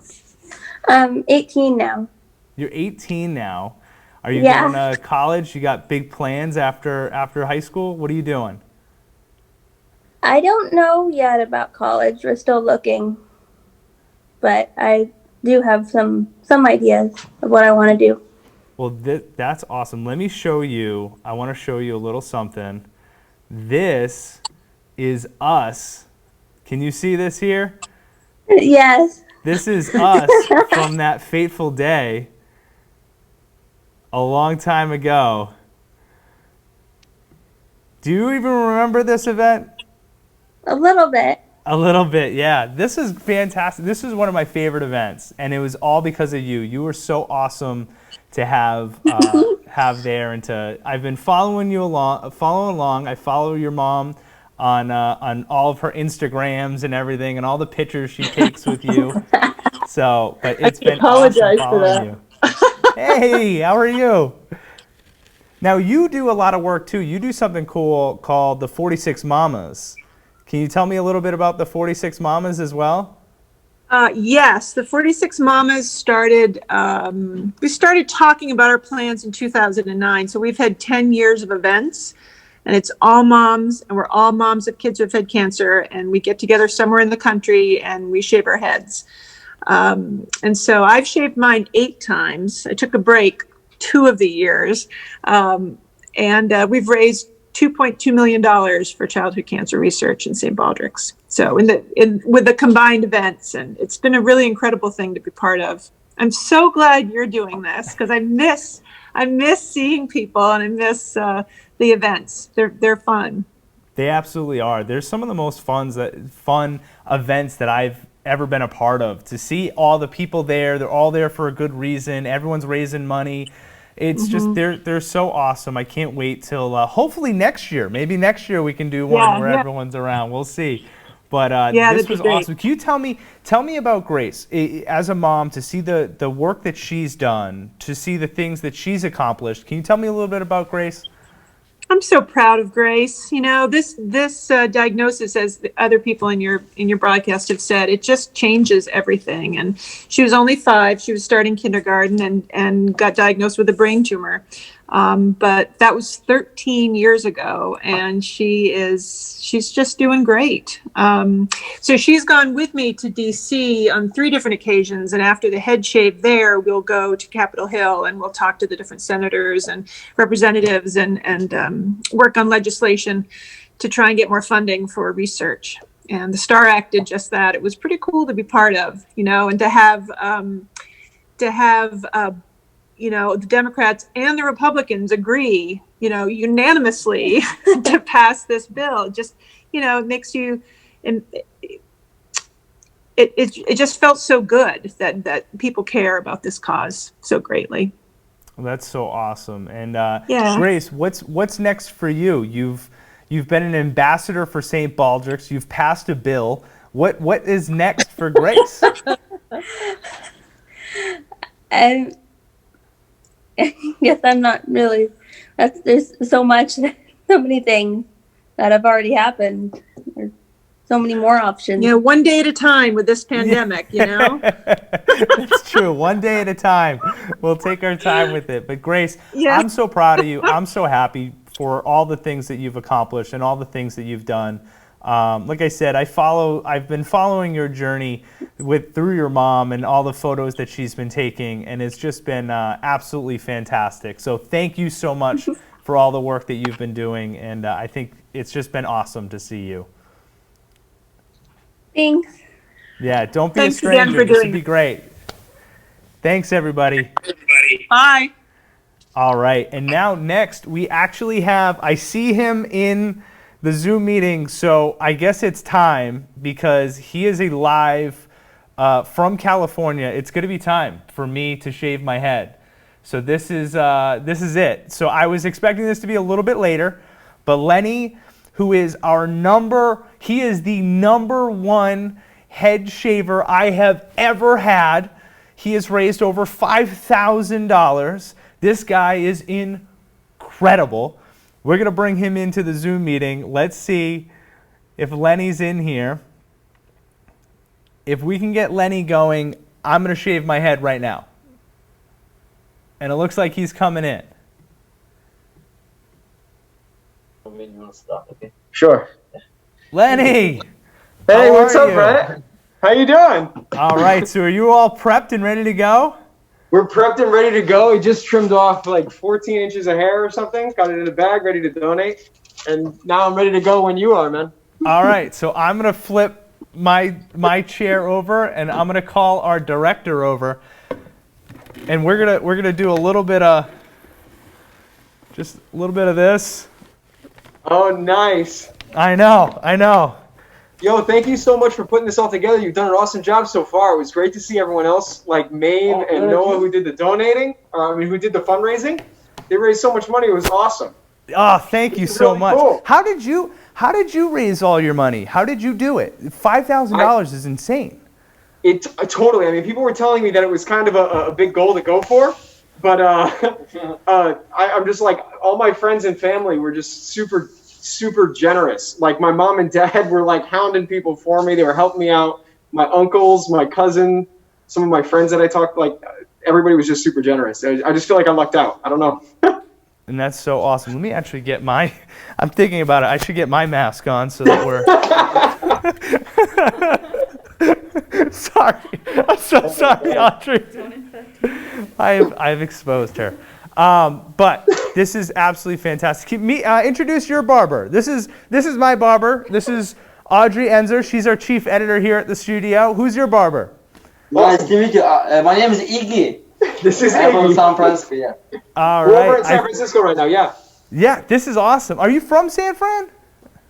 Speaker 10: I'm 18 now.
Speaker 1: You're 18 now. Are you going to college? You got big plans after high school? What are you doing?
Speaker 10: I don't know yet about college. We're still looking. But I do have some ideas of what I want to do.
Speaker 1: Well, that's awesome. Let me show you. I want to show you a little something. This is us. Can you see this here?
Speaker 10: Yes.
Speaker 1: This is us from that fateful day a long time ago. Do you even remember this event?
Speaker 10: A little bit.
Speaker 1: A little bit, yeah. This is fantastic. This is one of my favorite events, and it was all because of you. You were so awesome to have there, and I've been following along. I follow your mom on all of her Instagrams and everything, and all the pictures she takes with you. So, but it's been awesome following you. Hey, how are you? Now you do a lot of work too. You do something cool called the 46 Mamas. Can you tell me a little bit about the 46 Mamas as well?
Speaker 11: Yes, the 46 Mamas started, we started talking about our plans in 2009. So we've had 10 years of events, and it's all moms, and we're all moms of kids who've had cancer, and we get together somewhere in the country and we shave our heads. And so I've shaved mine 8 times. I took a break 2 of the years, and we've raised $2.2 million for childhood cancer research in St. Baldrick's. So with the combined events, and it's been a really incredible thing to be part of. I'm so glad you're doing this because I miss seeing people, and I miss the events. They're fun.
Speaker 1: They absolutely are. There's some of the most fun events that I've ever been a part of. To see all the people there, they're all there for a good reason. Everyone's raising money. It's just they're so awesome. I can't wait till hopefully next year. Maybe next year we can do one where everyone's around. We'll see. But this was awesome. Can you tell me about Grace as a mom, to see the work that she's done, to see the things that she's accomplished? Can you tell me a little bit about Grace?
Speaker 11: I'm so proud of Grace. You know, this diagnosis, as the other people in your broadcast have said, it just changes everything. And she was only 5. She was starting kindergarten and got diagnosed with a brain tumor. But that was 13 years ago, and she's just doing great. So she's gone with me to DC on 3 different occasions, and after the head shave there, we'll go to Capitol Hill and we'll talk to the different senators and representatives and work on legislation to try and get more funding for research. And the STAR Act did just that. It was pretty cool to be part of, you know, and to have you know, the Democrats and the Republicans agree, you know, unanimously to pass this bill. Just, you know, it makes you, it just felt so good that people care about this cause so greatly.
Speaker 1: Well, that's so awesome. And Grace, what's next for you? You've been an ambassador for St. Baldrick's. You've passed a bill. What is next for Grace?
Speaker 10: Yes, I'm not really. There's so many things that have already happened. There's so many more options.
Speaker 11: Yeah, one day at a time with this pandemic, you know?
Speaker 1: That's true. One day at a time. We'll take our time with it. But Grace, I'm so proud of you. I'm so happy for all the things that you've accomplished and all the things that you've done. Like I said, I've been following your journey through your mom and all the photos that she's been taking, and it's just been absolutely fantastic. So thank you so much for all the work that you've been doing, and I think it's just been awesome to see you.
Speaker 10: Thanks.
Speaker 1: Yeah, don't be
Speaker 11: Thanks
Speaker 1: a stranger.
Speaker 11: again for
Speaker 1: This
Speaker 11: doing
Speaker 1: would be
Speaker 11: it.
Speaker 1: great. Thanks, everybody.
Speaker 11: Bye.
Speaker 1: All right, and now next we actually have, I see him in the Zoom meeting, so I guess it's time because he is a live from California. It's going to be time for me to shave my head. So this is it. So I was expecting this to be a little bit later, but Lenny, who is he is the #1 head shaver I have ever had. He has raised over $5,000. This guy is incredible. We're going to bring him into the Zoom meeting. Let's see if Lenny's in here. If we can get Lenny going, I'm going to shave my head right now. And it looks like he's coming in.
Speaker 12: Sure.
Speaker 1: Lenny!
Speaker 12: Hey,
Speaker 1: How
Speaker 12: what's
Speaker 1: are
Speaker 12: up,
Speaker 1: you?
Speaker 12: Brett? How you doing?
Speaker 1: All right, so are you all prepped and ready to go?
Speaker 12: We're prepped and ready to go. We just trimmed off like 14 inches of hair or something, got it in a bag, ready to donate. And now I'm ready to go when you are, man.
Speaker 1: All right, so I'm going to flip my chair over, and I'm going to call our director over. And we're gonna do a little bit of this.
Speaker 12: Oh, nice.
Speaker 1: I know.
Speaker 12: Yo, thank you so much for putting this all together. You've done an awesome job so far. It was great to see everyone else, like Maeve and Noah, who did the donating. Who did the fundraising. They raised so much money. It was awesome.
Speaker 1: Oh, thank you so
Speaker 12: really
Speaker 1: much.
Speaker 12: cool.
Speaker 1: How did you raise all your money? How did you do it? $5,000 is insane.
Speaker 12: Totally. I mean, people were telling me that it was kind of a big goal to go for, but I'm just like, all my friends and family were just super generous. Like my mom and dad were like hounding people for me. They were helping me out. My uncles, my cousin, some of my friends that I talked, like everybody was just super generous. I just feel like I lucked out. I don't know.
Speaker 1: And that's so awesome. Let me actually get I'm thinking about it. I should get my mask on so that we're... Sorry. I'm so sorry, Audrey. I've exposed her. But this is absolutely fantastic. Introduce your barber. This is my barber. This is Audrey Enzer. She's our chief editor here at the studio. Who's your barber?
Speaker 13: Nice to meet you. My name is Iggy.
Speaker 12: This is
Speaker 13: I'm from
Speaker 12: Iggy.
Speaker 13: San Francisco, yeah.
Speaker 1: All
Speaker 12: We're
Speaker 1: right.
Speaker 12: over in San Francisco right now, yeah.
Speaker 1: Yeah, this is awesome. Are you from San Fran?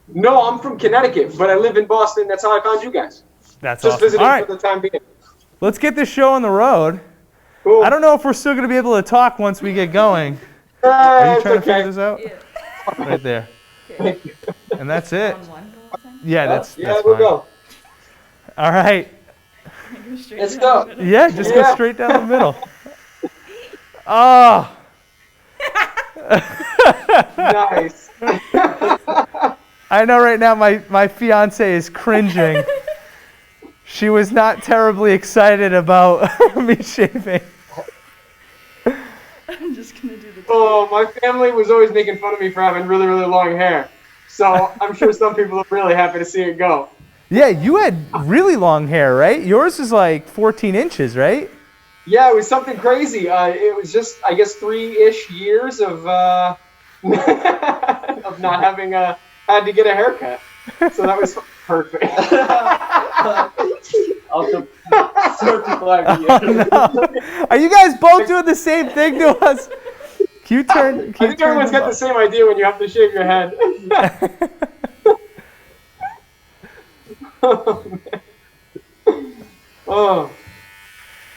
Speaker 12: No, I'm from Connecticut, but I live in Boston. That's how I found you guys.
Speaker 1: That's
Speaker 12: just
Speaker 1: awesome.
Speaker 12: visiting
Speaker 1: All right.
Speaker 12: for the time being.
Speaker 1: Let's get this show on the road.
Speaker 12: Cool.
Speaker 1: I don't know if we're still going to be able to talk once we get going. Are you trying to figure this out? Yeah. Right there. And that's it. Yeah, that's
Speaker 12: we'll
Speaker 1: fine.
Speaker 12: go.
Speaker 1: All right.
Speaker 12: Let's go.
Speaker 1: Yeah, just go straight down the middle. Oh.
Speaker 12: Nice.
Speaker 1: I know right now my fiance is cringing. She was not terribly excited about me shaving.
Speaker 14: I'm just gonna do the.
Speaker 12: Oh, my family was always making fun of me for having really, really long hair. So I'm sure some people are really happy to see it go.
Speaker 1: Yeah, you had really long hair, right? Yours is like 14 inches, right?
Speaker 12: Yeah, it was something crazy. It was just, I guess, 3-ish years of of not having had to get a haircut. So that was perfect.
Speaker 13: After 35 years.
Speaker 1: Oh, no. Are you guys both doing the same thing to us? Can you turn?
Speaker 12: I think everyone's got the same idea when you have to shave your head. Oh.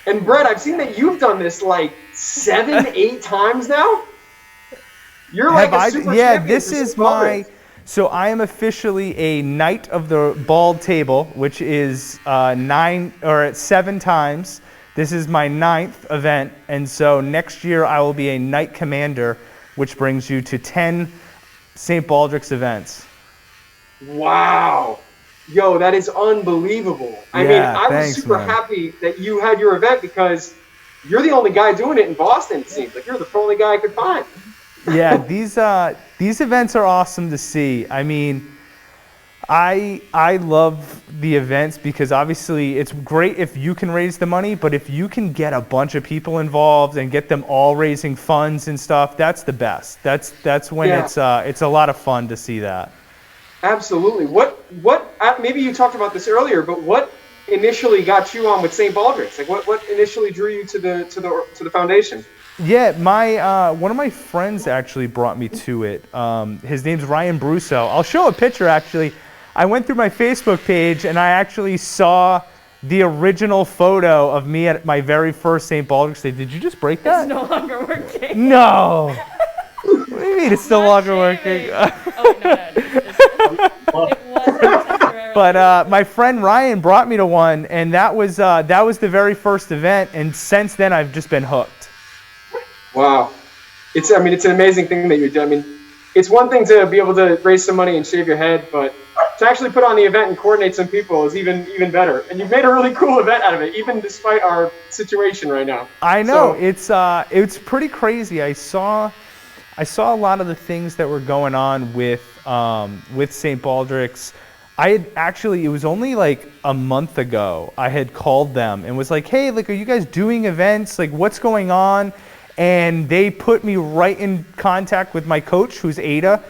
Speaker 12: And Brett, I've seen that you've done this like 7, 8 times now. You're like a super champion.
Speaker 1: This is my. So I am officially a Knight of the Bald Table, which is 7 times. This is my 9th event, and so next year I will be a Knight Commander, which brings you to 10 St. Baldrick's events.
Speaker 12: Wow. Yo, that is unbelievable. I mean, I was super happy that you had your event because you're the only guy doing it in Boston, it seems. Like you're the only guy I could find.
Speaker 1: Yeah, these events are awesome to see. I mean, I love the events because obviously it's great if you can raise the money, but if you can get a bunch of people involved and get them all raising funds and stuff, that's the best. That's when it's a lot of fun to see that.
Speaker 12: Absolutely. What maybe you talked about this earlier, but what initially got you on with St. Baldrick's? Like, what initially drew you to the foundation?
Speaker 1: Yeah, my one of my friends actually brought me to it. His name's Ryan Brusso. I'll show a picture actually. I went through my Facebook page and I actually saw the original photo of me at my very first St. Baldrick's Day. Did you just break that?
Speaker 14: It's no longer working.
Speaker 1: No. What do you mean it's no longer working? But my friend Ryan brought me to one, and that was the very first event, and since then I've just been hooked.
Speaker 12: Wow, it's an amazing thing that you do. I mean, it's one thing to be able to raise some money and shave your head, but to actually put on the event and coordinate some people is even better. And you've made a really cool event out of it, even despite our situation right now.
Speaker 1: I know, so, it's pretty crazy. I saw a lot of the things that were going on with St. Baldrick's. I had actually, it was only like a month ago, I had called them and was like, hey, like, are you guys doing events? Like, what's going on? And they put me right in contact with my coach, who's Ada.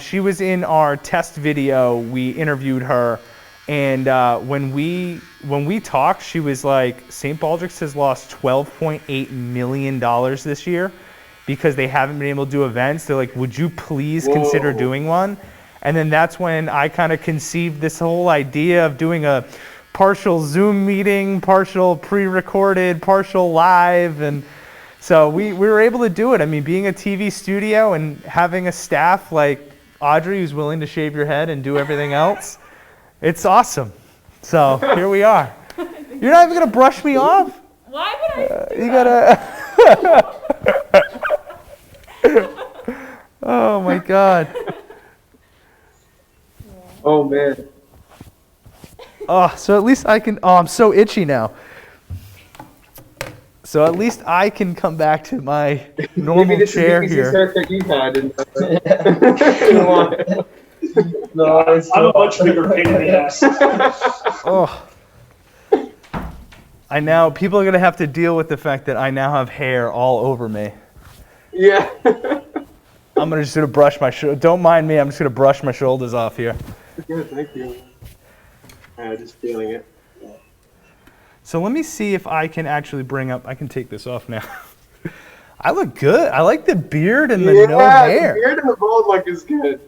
Speaker 1: She was in our test video. We interviewed her. And when we talked, she was like, St. Baldrick's has lost $12.8 million this year because they haven't been able to do events. They're like, would you please consider doing one? And then that's when I kind of conceived this whole idea of doing a partial Zoom meeting, partial pre-recorded, partial live. And so we were able to do it. I mean, being a TV studio and having a staff like Audrey who's willing to shave your head and do everything else, it's awesome. So here we are. You're not even going to brush me off?
Speaker 14: Why would I do
Speaker 1: you
Speaker 14: that?
Speaker 1: gotta... Oh, my God.
Speaker 12: Oh, man.
Speaker 1: Oh, so at least I can... Oh, I'm so itchy now. So at least I can come back to my normal chair here.
Speaker 12: Haircut you've had in
Speaker 15: No, I'm a much bigger pain in the ass.
Speaker 1: Oh. People are going to have to deal with the fact that I now have hair all over me.
Speaker 12: Yeah.
Speaker 1: I'm just going to brush my don't mind me, I'm just going to brush my shoulders off here.
Speaker 12: Good, thank you. Just feeling it.
Speaker 1: So let me see if I can actually I can take this off now. I look good. I like the beard and the no hair.
Speaker 12: The beard and the bald look is good.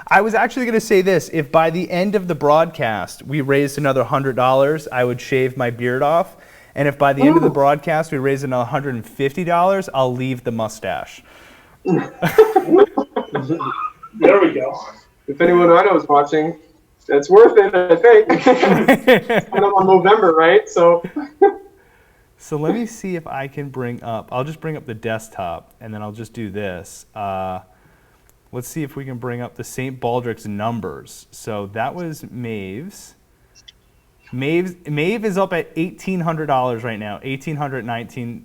Speaker 1: I was actually going to say this. If by the end of the broadcast we raised another $100, I would shave my beard off. And if by the end of the broadcast we raise another $150, I'll leave the mustache.
Speaker 15: There we go.
Speaker 12: If anyone I know is watching, that's worth it, I think. It's coming up on November, right? So
Speaker 1: let me see if I can I'll just bring up the desktop, and then I'll just do this. Let's see if we can bring up the St. Baldrick's numbers. So that was Maeve's. Maeve is up at $1,800 right now, $1,819.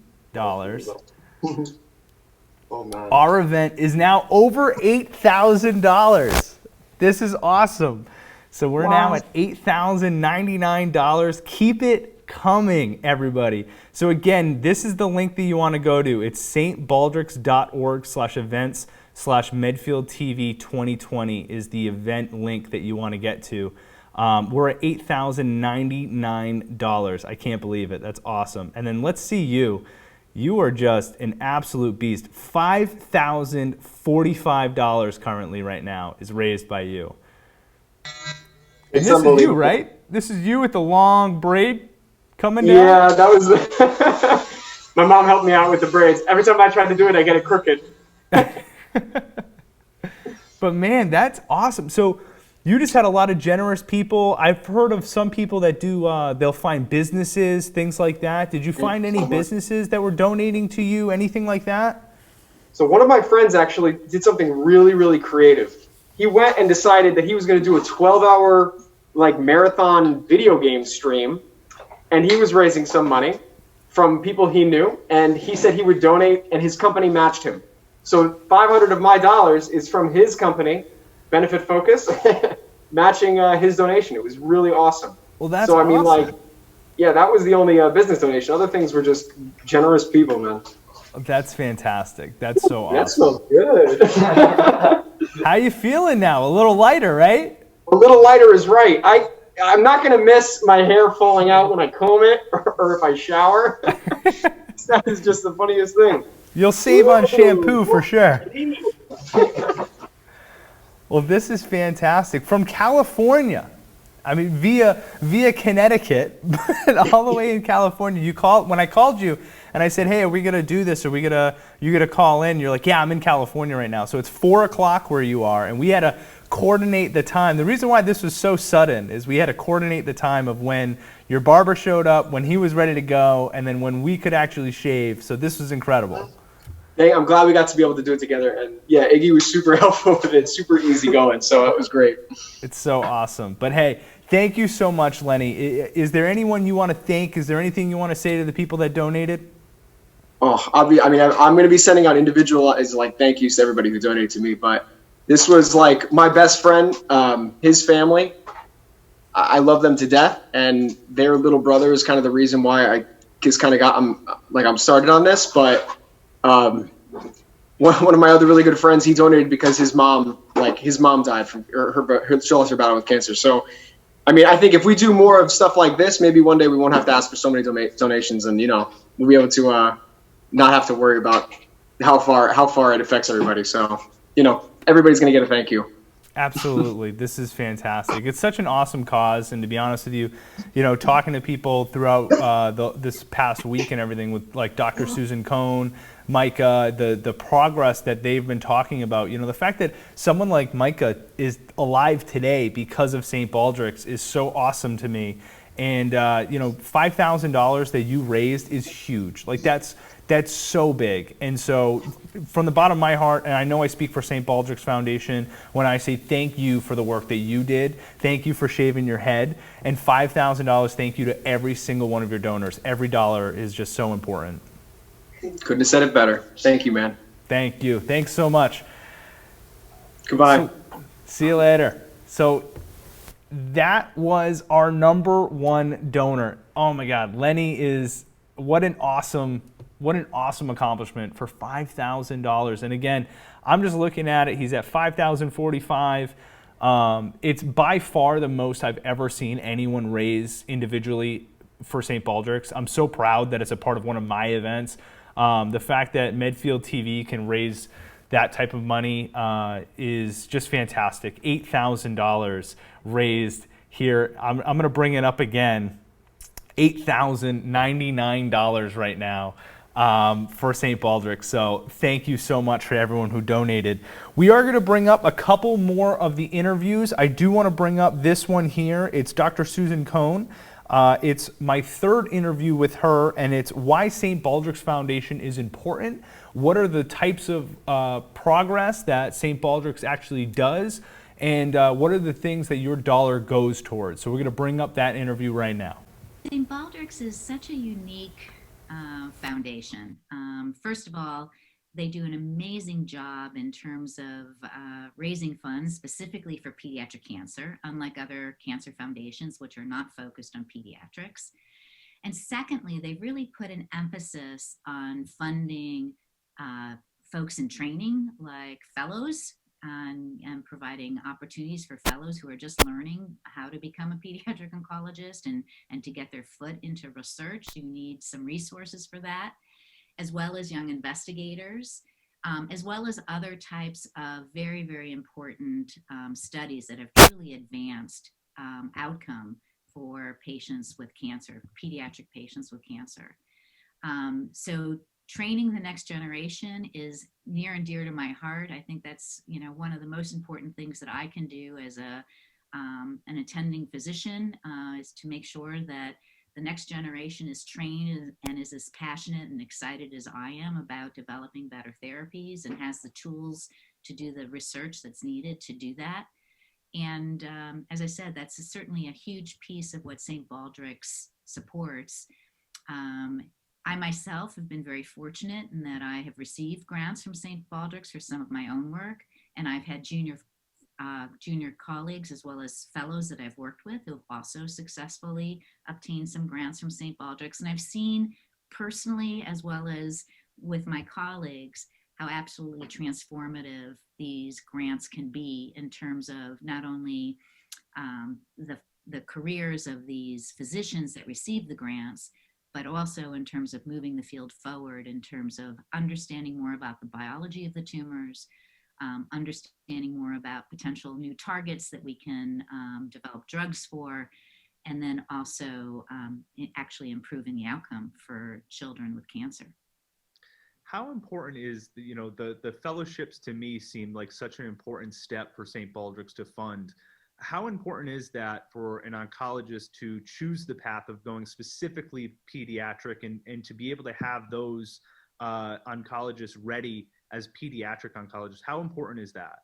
Speaker 12: Oh, man.
Speaker 1: Our event is now over $8,000. This is awesome. So we're now at $8,099. Keep it coming, everybody. So again, this is the link that you want to go to. It's stbaldricks.org/events/medfieldtv 2020 is the event link that you want to get to. We're at $8,099. I can't believe it. That's awesome. And then let's see you. You are just an absolute beast. $5,045 currently right now is raised by you. And this is you, right? This is you with the long braid coming down?
Speaker 12: Yeah, that was... My mom helped me out with the braids. Every time I try to do it, I get it crooked.
Speaker 1: But man, that's awesome. So you just had a lot of generous people. I've heard of some people that do, they'll find businesses, things like that. Did you find any businesses that were donating to you, anything like that?
Speaker 12: So one of my friends actually did something really, really creative. He went and decided that he was going to do a 12-hour marathon video game stream, and he was raising some money from people he knew, and he said he would donate, and his company matched him. So $500 of my dollars is from his company, Benefit Focus, matching his donation. It was really awesome.
Speaker 1: Well, that's
Speaker 12: so I mean,
Speaker 1: awesome.
Speaker 12: Yeah, that was the only business donation. Other things were just generous people, man.
Speaker 1: That's fantastic. That's so awesome.
Speaker 12: That smells good.
Speaker 1: How you feeling now? A little lighter, right?
Speaker 12: A little lighter is right. I'm not gonna miss my hair falling out when I comb it or if I shower. That is just the funniest thing.
Speaker 1: You'll save on shampoo for sure. Well, this is fantastic. From California. I mean, via Connecticut, but all the way in California. When I called you and I said, hey, are we gonna do this? Are we gonna, you gonna call in? You're like, yeah, I'm in California right now. So it's 4 o'clock where you are, and we had to coordinate the time. The reason why this was so sudden is we had to coordinate the time of when your barber showed up, when he was ready to go, and then when we could actually shave. So this was incredible.
Speaker 12: Hey, I'm glad we got to be able to do it together. And yeah, Iggy was super helpful with it, super easy going. So it was great.
Speaker 1: It's so awesome. But hey, thank you so much, Lenny. Is there anyone you want to thank? Is there anything you want to say to the people that donated?
Speaker 12: Oh, I'm going to be sending out individual thank yous to everybody who donated to me. But this was like my best friend, his family. I love them to death, and their little brother is kind of the reason why I just kind of I'm started on this. But one of my other really good friends, he donated because his mom died from her she lost her battle with cancer. So, I mean, I think if we do more of stuff like this, maybe one day we won't have to ask for so many donations, and we'll be able to not have to worry about how far it affects everybody. So, everybody's gonna get a thank you.
Speaker 1: Absolutely. This is fantastic. It's such an awesome cause, and to be honest with you, talking to people throughout this past week and everything with like Dr. Susan Cohen, Micah, the progress that they've been talking about, the fact that someone like Micah is alive today because of St. Baldrick's is so awesome to me. And $5,000 that you raised is huge. Like that's so big. And so from the bottom of my heart, and I know I speak for St. Baldrick's Foundation when I say thank you for the work that you did, thank you for shaving your head, and $5,000 thank you to every single one of your donors. Every dollar is just so important.
Speaker 12: Couldn't have said it better. Thank you, man.
Speaker 1: Thank you. Thanks so much.
Speaker 12: Goodbye.
Speaker 1: See you later. So that was our #1 donor. Oh my God, Lenny is, what an awesome accomplishment for $5,000. And again, I'm just looking at it. He's at $5,045. It's by far the most I've ever seen anyone raise individually for St. Baldrick's. I'm so proud that it's a part of one of my events. The fact that Medfield TV can raise that type of money is just fantastic. $8,000 raised here. I'm going to bring it up again. $8,099 right now for St. Baldrick. So thank you so much for everyone who donated. We are going to bring up a couple more of the interviews. I do want to bring up this one here. It's Dr. Susan Cohen. It's my 3rd interview with her, and it's why St. Baldrick's Foundation is important. What are the types of progress that St. Baldrick's actually does, and what are the things that your dollar goes towards? So we're going to bring up that interview right now.
Speaker 5: St. Baldrick's is such a unique foundation. First of all, they do an amazing job in terms of raising funds specifically for pediatric cancer, unlike other cancer foundations, which are not focused on pediatrics. And secondly, they really put an emphasis on funding folks in training, like fellows, and providing opportunities for fellows who are just learning how to become a pediatric oncologist and to get their foot into research. You need some resources for that, as well as young investigators, as well as other types of very, very important studies that have truly advanced outcome for patients with cancer, pediatric patients with cancer. So training the next generation is near and dear to my heart. I think that's one of the most important things that I can do as an attending physician is to make sure that the next generation is trained and is as passionate and excited as I am about developing better therapies and has the tools to do the research that's needed to do that. And as I said, that's certainly a huge piece of what St. Baldrick's supports. I myself have been very fortunate in that I have received grants from St. Baldrick's for some of my own work, and I've had junior colleagues as well as fellows that I've worked with who have also successfully obtained some grants from St. Baldrick's. And I've seen personally, as well as with my colleagues, how absolutely transformative these grants can be in terms of not only the careers of these physicians that receive the grants, but also in terms of moving the field forward in terms of understanding more about the biology of the tumors, understanding more about potential new targets that we can develop drugs for, and then also actually improving the outcome for children with cancer.
Speaker 9: How important is the fellowships? To me seem like such an important step for St. Baldrick's to fund. How important is that for an oncologist to choose the path of going specifically pediatric and to be able to have those oncologists ready as pediatric oncologists? How important is that?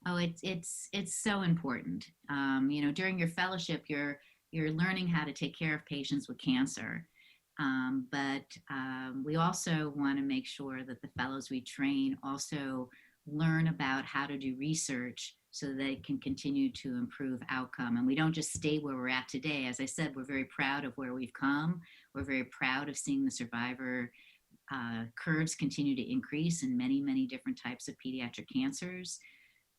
Speaker 5: Oh, it's so important. During your fellowship, you're learning how to take care of patients with cancer. But we also want to make sure that the fellows we train also learn about how to do research so they can continue to improve outcome. And we don't just stay where we're at today. As I said, we're very proud of where we've come. We're very proud of seeing the survivor curves continue to increase in many, many different types of pediatric cancers.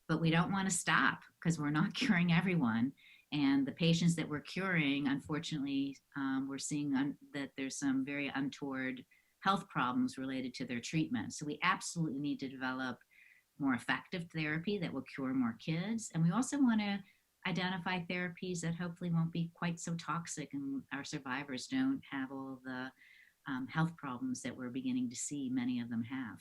Speaker 5: But we don't want to stop because we're not curing everyone. And the patients that we're curing, unfortunately, we're seeing that there's some very untoward health problems related to their treatment. So we absolutely need to develop more effective therapy that will cure more kids. And we also want to identify therapies that hopefully won't be quite so toxic and our survivors don't have all the health problems that we're beginning to see many of them have.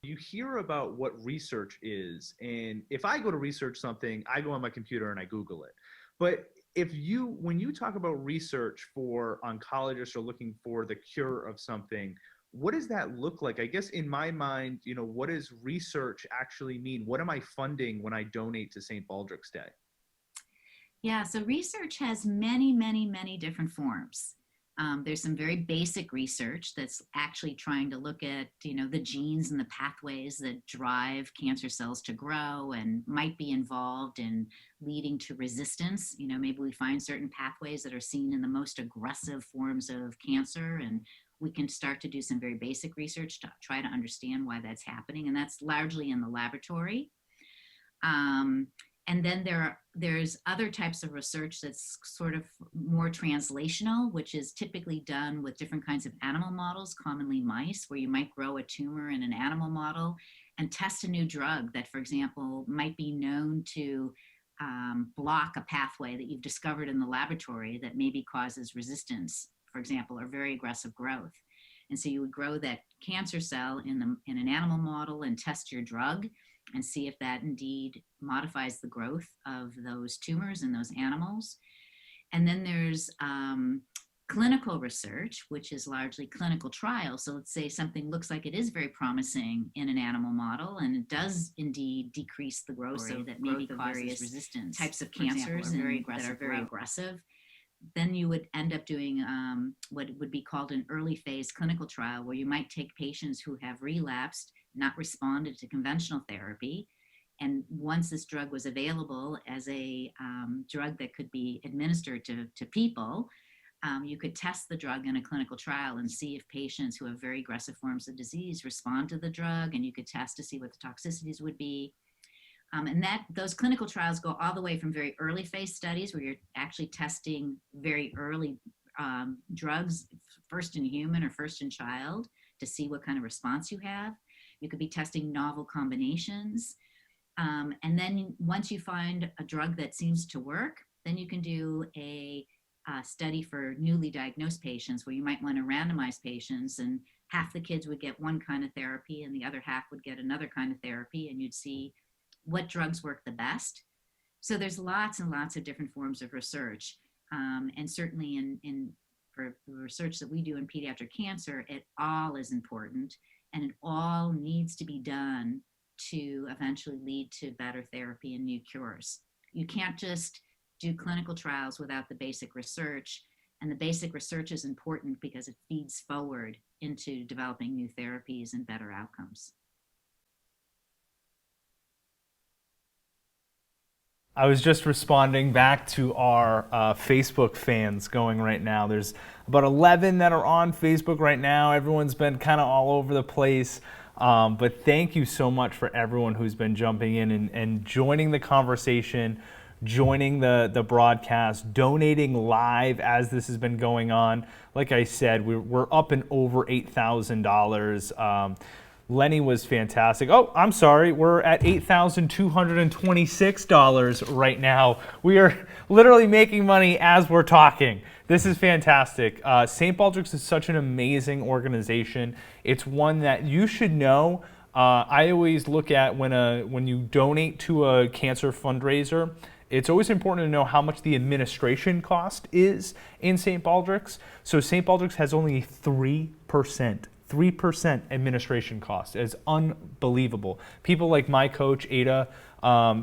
Speaker 9: You hear about what research is, and if I go to research something, I go on my computer and I Google it. But when you talk about research for oncologists or looking for the cure of something, what does that look like? I guess in my mind, what does research actually mean? What am I funding when I donate to St. Baldrick's Day?
Speaker 5: Yeah, so research has many, many, many different forms. There's some very basic research that's actually trying to look at, the genes and the pathways that drive cancer cells to grow and might be involved in leading to resistance. Maybe we find certain pathways that are seen in the most aggressive forms of cancer, and we can start to do some very basic research to try to understand why that's happening. And that's largely in the laboratory. And then there's other types of research that's sort of more translational, which is typically done with different kinds of animal models, commonly mice, where you might grow a tumor in an animal model and test a new drug that, for example, might be known to block a pathway that you've discovered in the laboratory that maybe causes resistance, for example, or very aggressive growth. And so you would grow that cancer cell in an animal model and test your drug and see if that indeed modifies the growth of those tumors in those animals. And then there's clinical research, which is largely clinical trials. So let's say something looks like it is very promising in an animal model, and it does indeed decrease the growth, so that maybe causes resistance types of cancers that are very aggressive. Then you would end up doing what would be called an early phase clinical trial, where you might take patients who have relapsed, not responded to conventional therapy. And once this drug was available as a drug that could be administered to people, you could test the drug in a clinical trial and see if patients who have very aggressive forms of disease respond to the drug, and you could test to see what the toxicities would be. And those clinical trials go all the way from very early phase studies where you're actually testing very early drugs, first in human or first in child, to see what kind of response you have. You could be testing novel combinations. And then once you find a drug that seems to work, then you can do a study for newly diagnosed patients where you might want to randomize patients, and half the kids would get one kind of therapy and the other half would get another kind of therapy, and you'd see what drugs work the best. So there's lots and lots of different forms of research. And certainly for the research that we do in pediatric cancer, it all is important, and it all needs to be done to eventually lead to better therapy and new cures. You can't just do clinical trials without the basic research, and the basic research is important because it feeds forward into developing new therapies and better outcomes.
Speaker 1: I was just responding back to our Facebook fans going right now. There's about 11 that are on Facebook right now. Everyone's been kind of all over the place. But thank you so much for everyone who's been jumping in and joining the conversation. joining the broadcast, donating live as this has been going on. Like I said, we're up and over $8,000. Lenny was fantastic. Oh, I'm sorry. We're at $8,226 right now. We are literally making money as we're talking. This is fantastic. St. Baldrick's is such an amazing organization. It's one that you should know. I always look at when you donate to a cancer fundraiser, it's always important to know how much the administration cost is in St. Baldrick's. So St. Baldrick's has only 3% administration cost. It's unbelievable. People like my coach, Ada,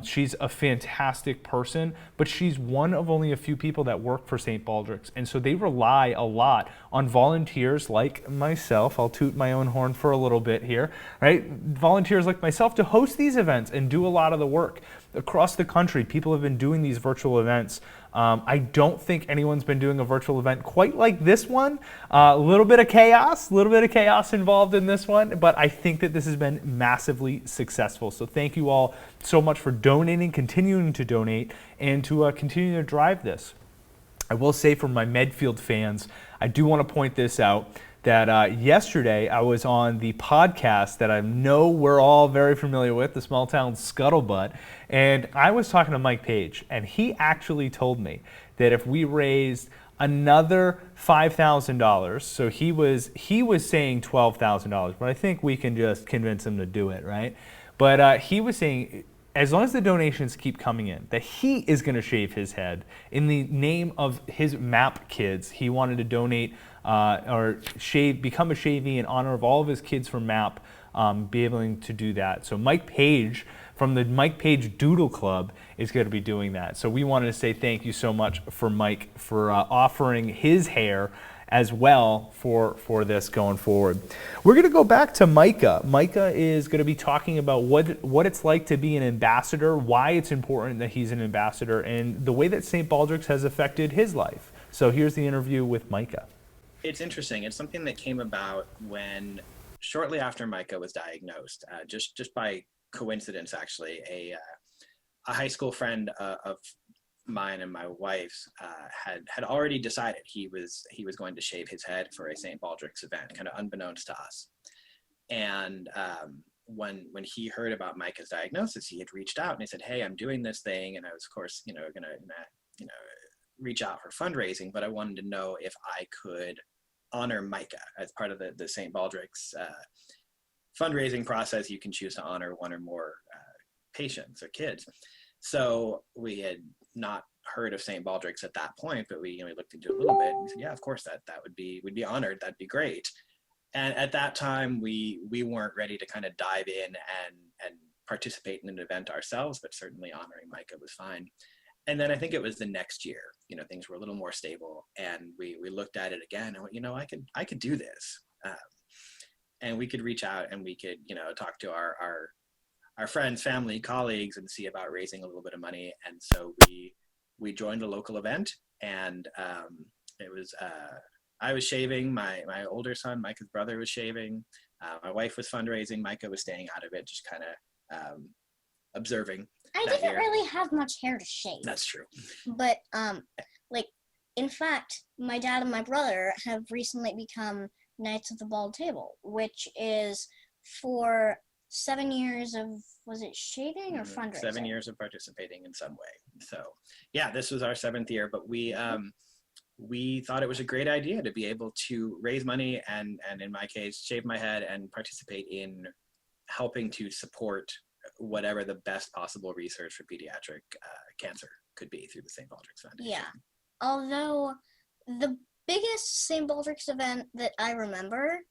Speaker 1: she's a fantastic person, but she's one of only a few people that work for St. Baldrick's. And so they rely a lot on volunteers like myself. I'll toot my own horn for a little bit here, right? Volunteers like myself to host these events and do a lot of the work. Across the country, people have been doing these virtual events. I don't think anyone's been doing a virtual event quite like this one. A little bit of chaos involved in this one, but I think that this has been massively successful. So thank you all so much for donating, continuing to donate, and to continue to drive this. I will say for my Medfield fans, I do want to point this out, that yesterday I was on the podcast that I know we're all very familiar with, the Small Town Scuttlebutt, and I was talking to Mike Page, and he actually told me that if we raised another $5,000, so he was saying $12,000, but I think we can just convince him to do it, right? But he was saying, as long as the donations keep coming in, that he is going to shave his head in the name of his MAP kids. He wanted to donate or become a shavee in honor of all of his kids from MAP, be able to do that. So Mike Page from the Mike Page Doodle Club is going to be doing that. So we wanted to say thank you so much for Mike for offering his hair as well for this going forward. We're going to go back to Micah. Micah is going to be talking about what it's like to be an ambassador, why it's important that he's an ambassador, and the way that St. Baldrick's has affected his life. So here's the interview with Micah.
Speaker 3: It's interesting. It's something that came about when, shortly after Micah was diagnosed, just by coincidence, actually, a high school friend of mine and my wife's had already decided he was going to shave his head for a St. Baldrick's event, kind of unbeknownst to us. And when he heard about Micah's diagnosis, he had reached out and he said, "Hey, I'm doing this thing," and I was, of course, gonna reach out for fundraising, but I wanted to know if I could honor Micah as part of the St. Baldrick's fundraising process. You can choose to honor one or more patients or kids. So we had not heard of St. Baldrick's at that point, but we looked into it a little bit and we said, yeah, of course that we'd be honored. That'd be great. And at that time, we weren't ready to kind of dive in and participate in an event ourselves, but certainly honoring Micah was fine. And then I think it was the next year, things were a little more stable, and we looked at it again and went, I could do this. And we could reach out and we could, talk to our friends, family, colleagues, and see about raising a little bit of money. And so we joined a local event, and it was, I was shaving, my older son, Micah's brother, was shaving, my wife was fundraising, Micah was staying out of it, just kind of observing.
Speaker 2: I didn't really have much hair to shave.
Speaker 3: That's true.
Speaker 2: But, in fact, my dad and my brother have recently become Knights of the Bald Table, which is for 7 years of, was it shaving or fundraising?
Speaker 3: 7 years of participating in some way. So, yeah, this was our 7th year, but we thought it was a great idea to be able to raise money and in my case, shave my head and participate in helping to support whatever the best possible research for pediatric cancer could be through the St. Baldrick's Foundation.
Speaker 2: Yeah. Although the biggest St. Baldrick's event that I remember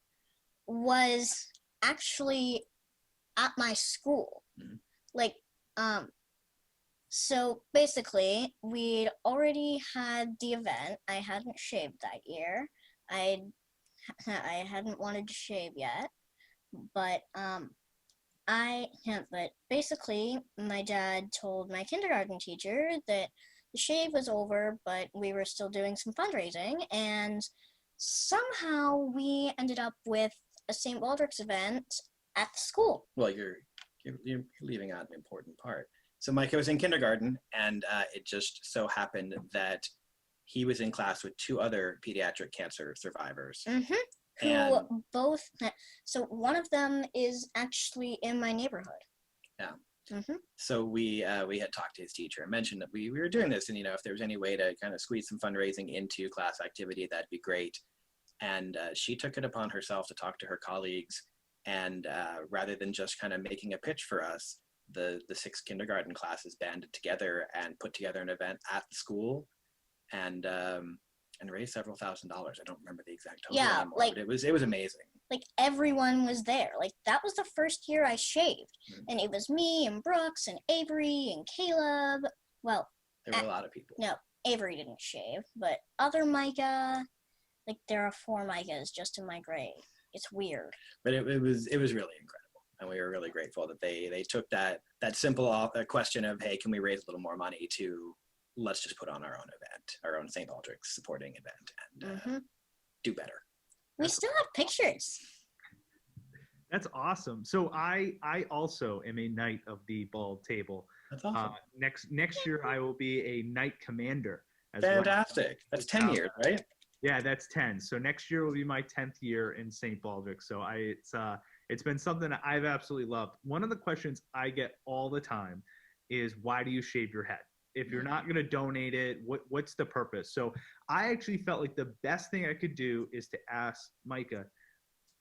Speaker 2: was actually at my school. Mm-hmm. So basically we'd already had the event. I hadn't shaved that year. I hadn't wanted to shave yet, but basically my dad told my kindergarten teacher that the shave was over, but we were still doing some fundraising, and somehow we ended up with a St. Baldrick's event at the school.
Speaker 3: Well, you're leaving out an important part. So Micah was in kindergarten, and it just so happened that he was in class with 2 other pediatric cancer survivors.
Speaker 2: Who both, so one of them is actually in my neighborhood.
Speaker 3: Yeah. So we had talked to his teacher and mentioned that we were doing this, and if there was any way to kind of squeeze some fundraising into class activity, that'd be great. And she took it upon herself to talk to her colleagues, and rather than just kind of making a pitch for us, the 6 kindergarten classes banded together and put together an event at the school, and raised several $1,000s. I don't remember the exact total anymore, but it was amazing.
Speaker 2: Like, everyone was there. Like, that was the first year I shaved, and it was me and Brooks and Avery and Caleb. Well,
Speaker 3: there were a lot of people.
Speaker 2: No, Avery didn't shave, but other Micah. Like, there are 4 Micahs just in my grade. It's weird.
Speaker 3: But it was really incredible, and we were really grateful that they took that simple question of, hey, can we raise a little more money, to let's just put on our own event, our own St. Baldrick supporting event, and do better.
Speaker 2: We still have pictures.
Speaker 9: That's awesome. So I also am a knight of the bald table.
Speaker 3: That's awesome.
Speaker 9: Next year I will be a knight commander as
Speaker 3: Fantastic.
Speaker 9: well.
Speaker 3: That's 10 years, right?
Speaker 9: Yeah, that's 10. So next year will be my 10th year in St. Baldrick. So it's been something that I've absolutely loved. One of the questions I get all the time is, why do you shave your head? If you're not going to donate it, what's the purpose? So I actually felt like the best thing I could do is to ask Micah,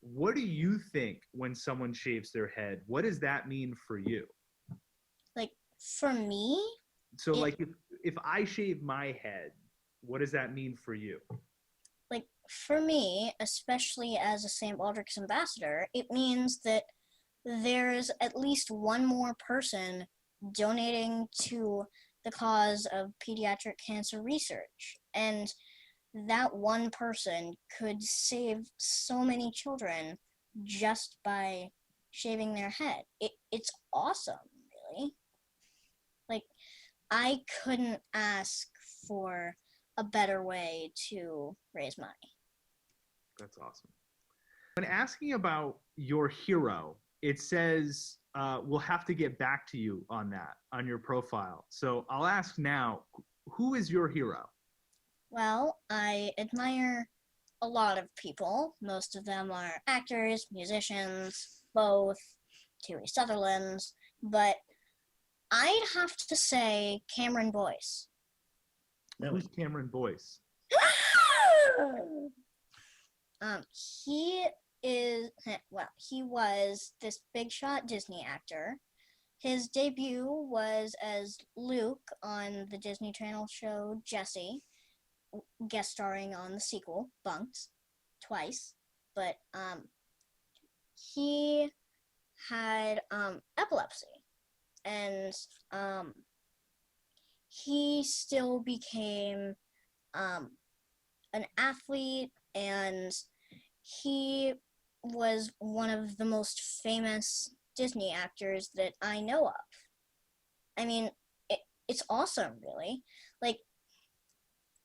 Speaker 9: what do you think when someone shaves their head? What does that mean for you?
Speaker 2: Like, for me?
Speaker 9: So like if I shave my head, what does that mean for you?
Speaker 2: Like, for me, especially as a St. Baldrick's ambassador, it means that there's at least one more person donating to the cause of pediatric cancer research. And that one person could save so many children just by shaving their head. It's awesome, really. Like, I couldn't ask for a better way to raise money.
Speaker 9: That's awesome. When asking about your hero, it says we'll have to get back to you on that, on your profile. So I'll ask now, who is your hero?
Speaker 2: Well, I admire a lot of people. Most of them are actors, musicians, both, Terry Sutherland's, but I'd have to say Cameron Boyce.
Speaker 9: Who's Cameron Boyce?
Speaker 2: He was this big shot Disney actor. His debut was as Luke on the Disney Channel show Jessie, guest starring on the sequel, Bunked, twice. But he had epilepsy, and he still became an athlete, and he was one of the most famous Disney actors that I know of. I mean, it's awesome, really. Like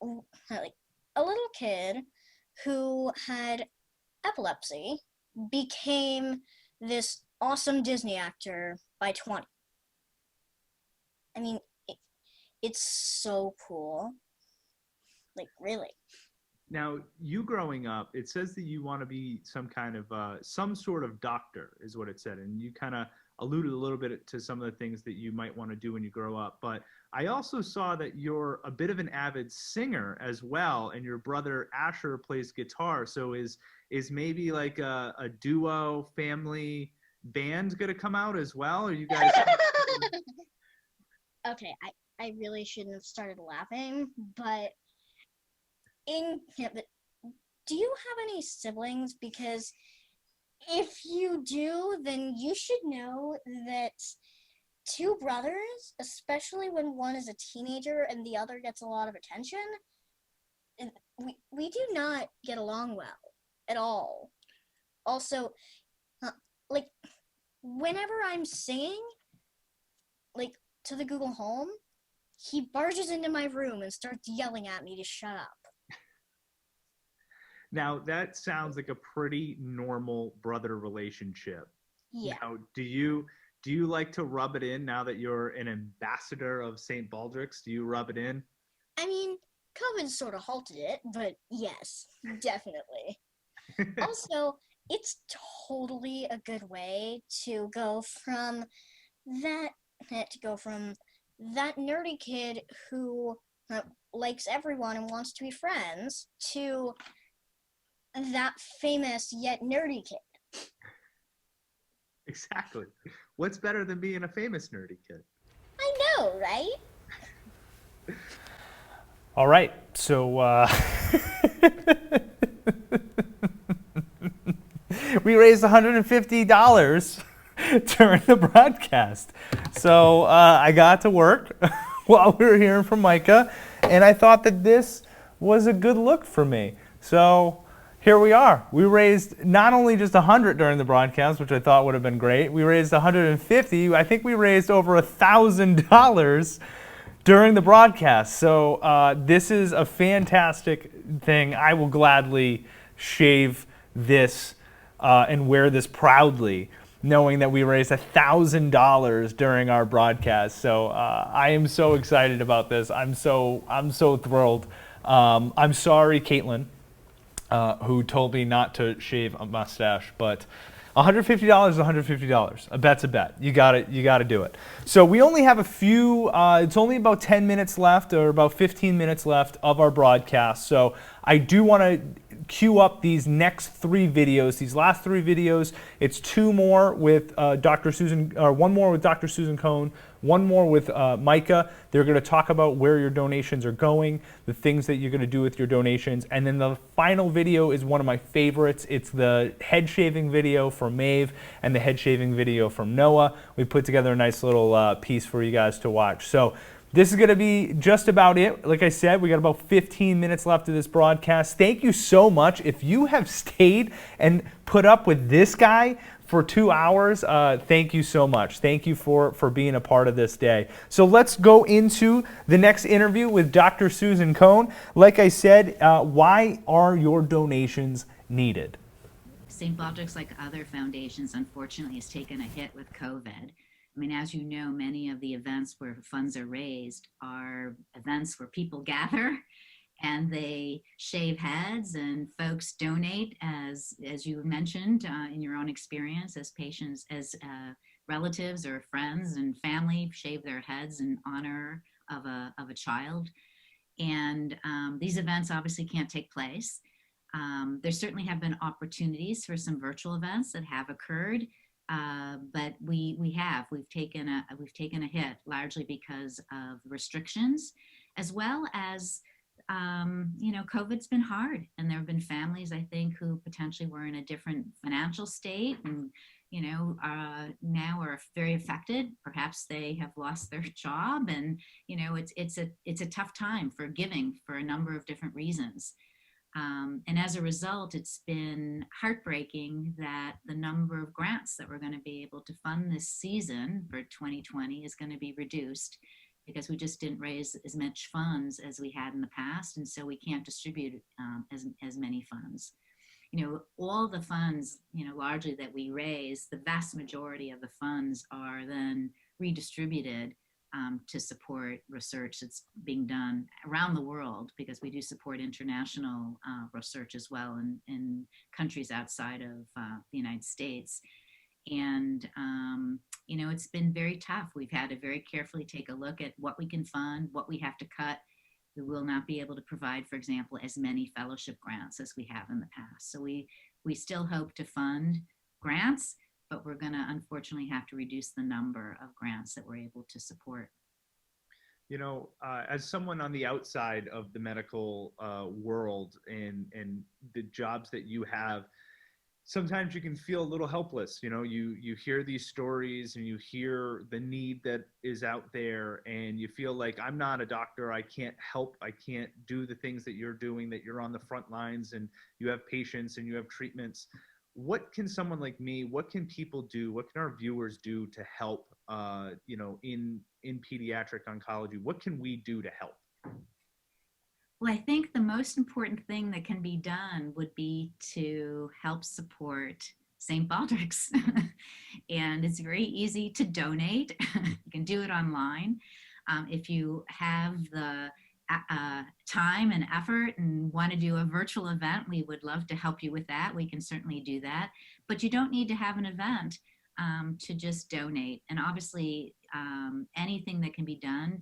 Speaker 2: a little kid who had epilepsy became this awesome Disney actor by 20. I mean, it's so cool. Like, really.
Speaker 9: Now, you growing up, it says that you want to be some kind of, some sort of doctor, is what it said. And you kind of alluded a little bit to some of the things that you might want to do when you grow up. But I also saw that you're a bit of an avid singer as well, and your brother Asher plays guitar. So is maybe like a duo family band going to come out as well? Are you guys?
Speaker 2: Okay, I really shouldn't have started laughing, but but do you have any siblings? Because if you do, then you should know that 2 brothers, especially when one is a teenager and the other gets a lot of attention, we do not get along well at all. Also, like, whenever I'm singing, like, to the Google Home, he barges into my room and starts yelling at me to shut up.
Speaker 9: Now, that sounds like a pretty normal brother relationship.
Speaker 2: Yeah.
Speaker 9: Now, do you Do you like to rub it in now that you're an ambassador of St. Baldrick's? Do you rub it in?
Speaker 2: I mean, COVID sort of halted it, but yes, definitely. Also, it's totally a good way to go from that nerdy kid who likes everyone and wants to be friends to that famous yet nerdy kid.
Speaker 9: Exactly. What's better than being a famous nerdy kid?
Speaker 2: I know, right?
Speaker 1: All right, so we raised $150 during the broadcast. So I got to work while we were hearing from Micah, and I thought that this was a good look for me. So here we are. We raised not only just 100 during the broadcast, which I thought would have been great. We raised 150. I think we raised over $1,000 during the broadcast. So this is a fantastic thing. I will gladly shave this and wear this proudly, knowing that we raised $1,000 during our broadcast. So I am so excited about this. I'm so thrilled. I'm sorry, Caitlin, who told me not to shave a mustache, but $150 is $150. A bet's a bet. You got to do it. So we only have a few. It's only about 10 minutes left, or about 15 minutes left of our broadcast. So I do want to queue up these next 3 videos. These last 3 videos. It's 2 more with Dr. Susan, or 1 more with Dr. Susan Cohen, 1 more with Micah. They're going to talk about where your donations are going, the things that you're going to do with your donations, and then the final video is one of my favorites. It's the head shaving video from Maeve and the head shaving video from Noah. We put together a nice little piece for you guys to watch. So this is going to be just about it. Like I said, we got about 15 minutes left of this broadcast. Thank you so much. If you have stayed and put up with this guy for 2 hours, thank you so much. Thank you for being a part of this day. So let's go into the next interview with Dr. Susan Cohen. Like I said, why are your donations needed?
Speaker 5: St. Baldrick's, like other foundations, unfortunately has taken a hit with COVID. I mean, as you know, many of the events where funds are raised are events where people gather and they shave heads, and folks donate, as you mentioned in your own experience, as patients, as relatives or friends and family shave their heads in honor of a child. And these events obviously can't take place. There certainly have been opportunities for some virtual events that have occurred. But we've taken a hit largely because of restrictions, as well as COVID's been hard, and there have been families, I think, who potentially were in a different financial state, and now are very affected. Perhaps they have lost their job, and it's a tough time for giving for a number of different reasons. And as a result, it's been heartbreaking that the number of grants that we're going to be able to fund this season for 2020 is going to be reduced, because we just didn't raise as much funds as we had in the past, and so we can't distribute as many funds. All the funds, largely that we raise, the vast majority of the funds are then redistributed to support research that's being done around the world, because we do support international research as well in countries outside of the United States. And, it's been very tough. We've had to very carefully take a look at what we can fund, what we have to cut. We will not be able to provide, for example, as many fellowship grants as we have in the past. So we still hope to fund grants, but we're going to unfortunately have to reduce the number of grants that we're able to support.
Speaker 9: As someone on the outside of the medical world and the jobs that you have, sometimes you can feel a little helpless. You hear these stories and you hear the need that is out there, and you feel like, I'm not a doctor, I can't help, I can't do the things that you're doing, that you're on the front lines and you have patients and you have treatments. What can someone like me, what can people do, what can our viewers do to help, in pediatric oncology? What can we do to help?
Speaker 5: Well, I think the most important thing that can be done would be to help support St. Baldrick's. And it's very easy to donate. You can do it online. If you have the time and effort and want to do a virtual event, we would love to help you with that. We can certainly do that. But you don't need to have an event to just donate. And obviously, anything that can be done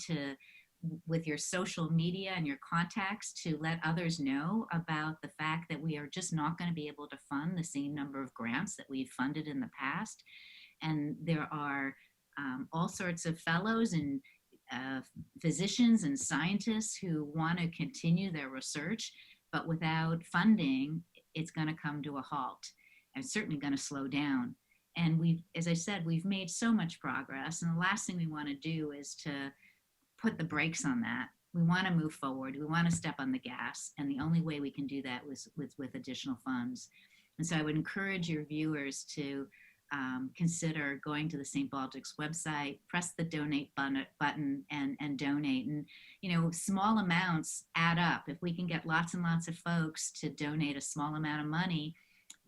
Speaker 5: with your social media and your contacts to let others know about the fact that we are just not going to be able to fund the same number of grants that we've funded in the past. And there are all sorts of fellows and physicians and scientists who want to continue their research, but without funding, it's going to come to a halt and certainly going to slow down. And as I said, we've made so much progress. And the last thing we want to do is to put the brakes on that. We want to move forward. We want to step on the gas. And the only way we can do that was with additional funds. And so I would encourage your viewers to consider going to the St. Baldrick's website, press the donate button and donate. And, small amounts add up. If we can get lots and lots of folks to donate a small amount of money,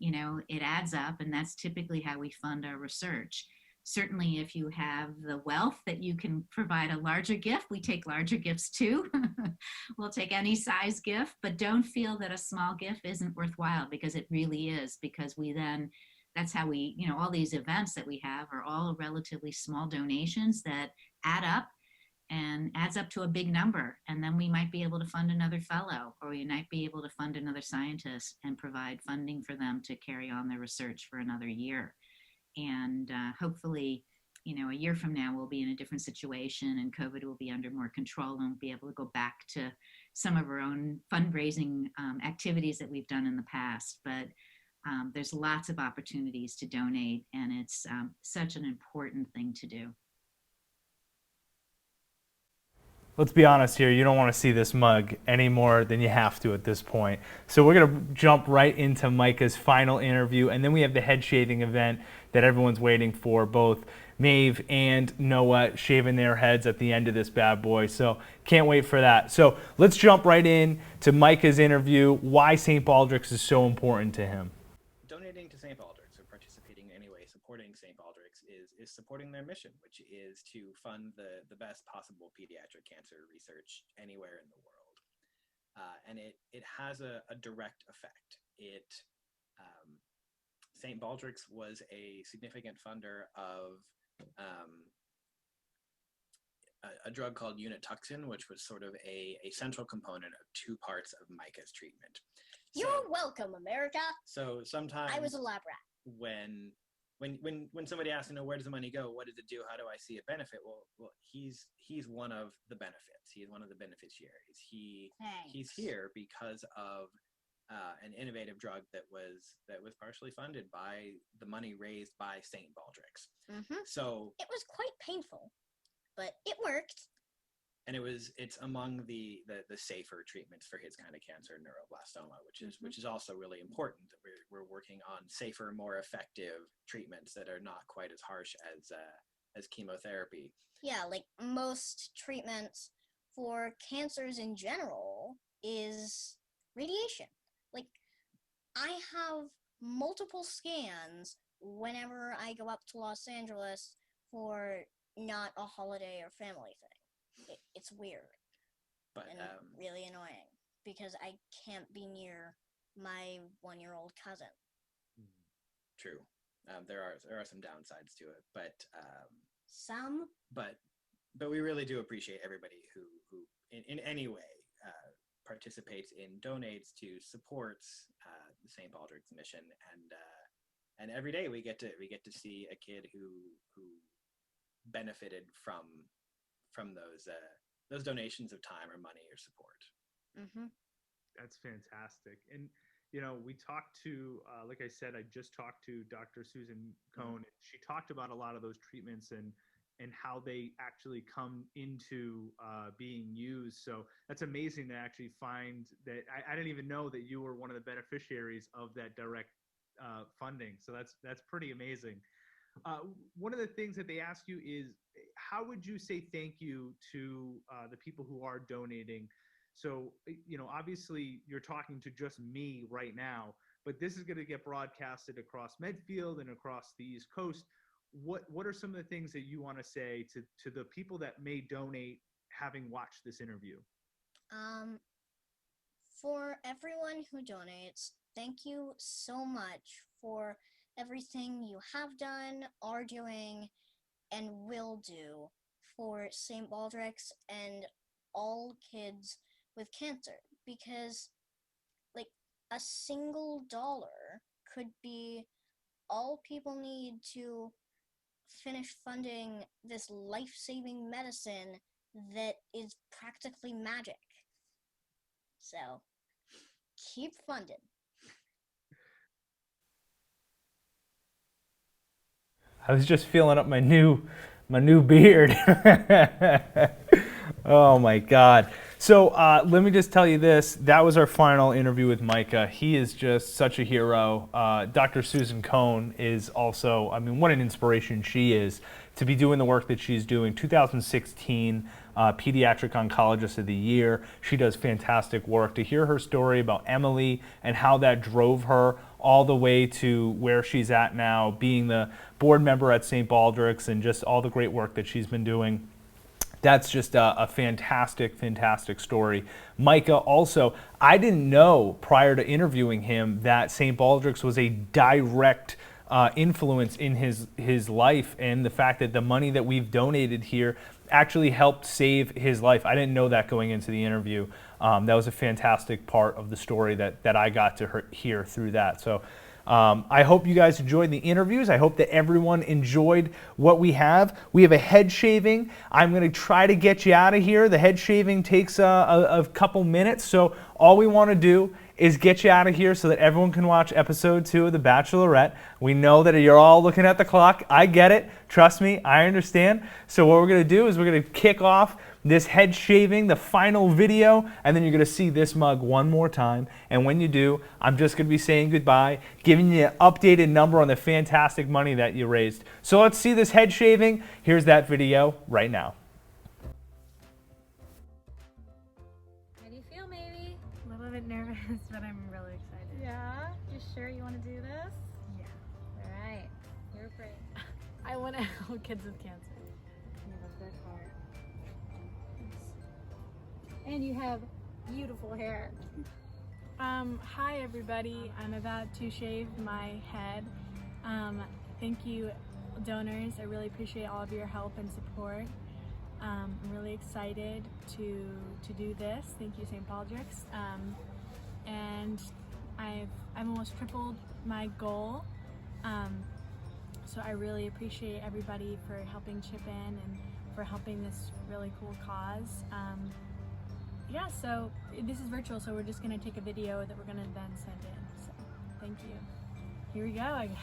Speaker 5: it adds up. And that's typically how we fund our research. Certainly, if you have the wealth that you can provide a larger gift, we take larger gifts too. We'll take any size gift, but don't feel that a small gift isn't worthwhile, because it really is, because that's how we, all these events that we have are all relatively small donations that add up and adds up to a big number. And then we might be able to fund another fellow, or we might be able to fund another scientist and provide funding for them to carry on their research for another year. And hopefully, a year from now, we'll be in a different situation and COVID will be under more control, and we'll be able to go back to some of our own fundraising activities that we've done in the past. But there's lots of opportunities to donate, and it's such an important thing to do.
Speaker 1: Let's be honest here, you don't want to see this mug any more than you have to at this point. So we're going to jump right into Micah's final interview, and then we have the head shaving event that everyone's waiting for. Both Maeve and Noah shaving their heads at the end of this bad boy. So can't wait for that. So let's jump right in to Micah's interview, why St. Baldrick's is so important to him.
Speaker 3: Donating to St. Baldrick's, or participating in any way, supporting St. Baldrick's is supporting their mission, which is to fund the best possible pediatric cancer research anywhere in the world. And it has a direct effect. St. Baldrick's was a significant funder of a drug called Unituxin, which was sort of a central component of two parts of Micah's treatment.
Speaker 2: You're welcome, America.
Speaker 3: So sometimes
Speaker 2: I was a lab rat.
Speaker 3: When somebody asks, where does the money go? What does it do? How do I see it benefit? Well, he's one of the benefits. He's one of the beneficiaries. He's here because of an innovative drug that was partially funded by the money raised by St. Baldrick's.
Speaker 2: Mm-hmm.
Speaker 3: So
Speaker 2: it was quite painful, but it worked.
Speaker 3: And it's among the safer treatments for his kind of cancer, neuroblastoma, which is also really important. That we're working on safer, more effective treatments that are not quite as harsh as chemotherapy.
Speaker 2: Yeah, like most treatments for cancers in general is radiation. Like, I have multiple scans whenever I go up to Los Angeles for not a holiday or family thing. It's weird,
Speaker 3: but
Speaker 2: and really annoying, because I can't be near my 1-year-old cousin.
Speaker 3: True. There are some downsides to it, but but we really do appreciate everybody who in any way participates in, donates to, supports the St. Baldrick's mission, and every day we get to see a kid who benefited from those donations of time or money or support.
Speaker 2: Mm-hmm.
Speaker 9: That's fantastic. And we talked to, like I said, I just talked to Dr. Susan Cohen. And she talked about a lot of those treatments and how they actually come into being used. So that's amazing to actually find that. I didn't even know that you were one of the beneficiaries of that direct funding. So that's pretty amazing. One of the things that they ask you is, how would you say thank you to the people who are donating? So, obviously you're talking to just me right now, but this is going to get broadcasted across Medfield and across the East Coast. What are some of the things that you want to say to the people that may donate having watched this interview?
Speaker 2: For everyone who donates, thank you so much for everything you have done, are doing, and will do for St. Baldrick's and all kids with cancer, because like a single dollar could be all people need to finish funding this life-saving medicine that is practically magic. So keep funding.
Speaker 1: I was just feeling up my new beard. Oh my God. So let me just tell you this. That was our final interview with Micah. He is just such a hero. Dr. Susan Cohen is also, I mean, what an inspiration she is to be doing the work that she's doing. 2016 Pediatric Oncologist of the Year. She does fantastic work. To hear her story about Emily and how that drove her all the way to where she's at now, being the board member at St. Baldrick's, and just all the great work that she's been doing. That's just a fantastic, fantastic story. Micah also, I didn't know prior to interviewing him that St. Baldrick's was a direct influence in his life, and the fact that the money that we've donated here actually helped save his life. I didn't know that going into the interview. That was a fantastic part of the story that I got to hear through that. So I hope you guys enjoyed the interviews. I hope that everyone enjoyed what we have. We have a head shaving. I'm going to try to get you out of here. The head shaving takes a couple minutes, so all we want to do is get you out of here so that everyone can watch episode 2 of The Bachelorette. We know that you're all looking at the clock. I get it. Trust me, I understand. So what we're going to do is we're going to kick off this head shaving, the final video, and then you're going to see this mug one more time. And when you do, I'm just going to be saying goodbye, giving you an updated number on the fantastic money that you raised. So let's see this head shaving. Here's that video right now.
Speaker 16: How do you feel, maybe?
Speaker 17: A little bit nervous, but I'm really excited.
Speaker 16: Yeah? You sure you want to do this?
Speaker 17: Yeah.
Speaker 16: All right. You're afraid.
Speaker 17: I want to help kids with cancer.
Speaker 16: You have a good heart. And you have beautiful hair.
Speaker 17: Hi everybody. I'm about to shave my head. Thank you, donors. I really appreciate all of your help and support. I'm really excited to do this. Thank you, St. Baldrick's. And I've almost tripled my goal. So I really appreciate everybody for helping chip in and for helping this really cool cause. Yeah, so this is virtual, so we're just gonna take a video that we're gonna then send in. So thank you. Here we go, I guess.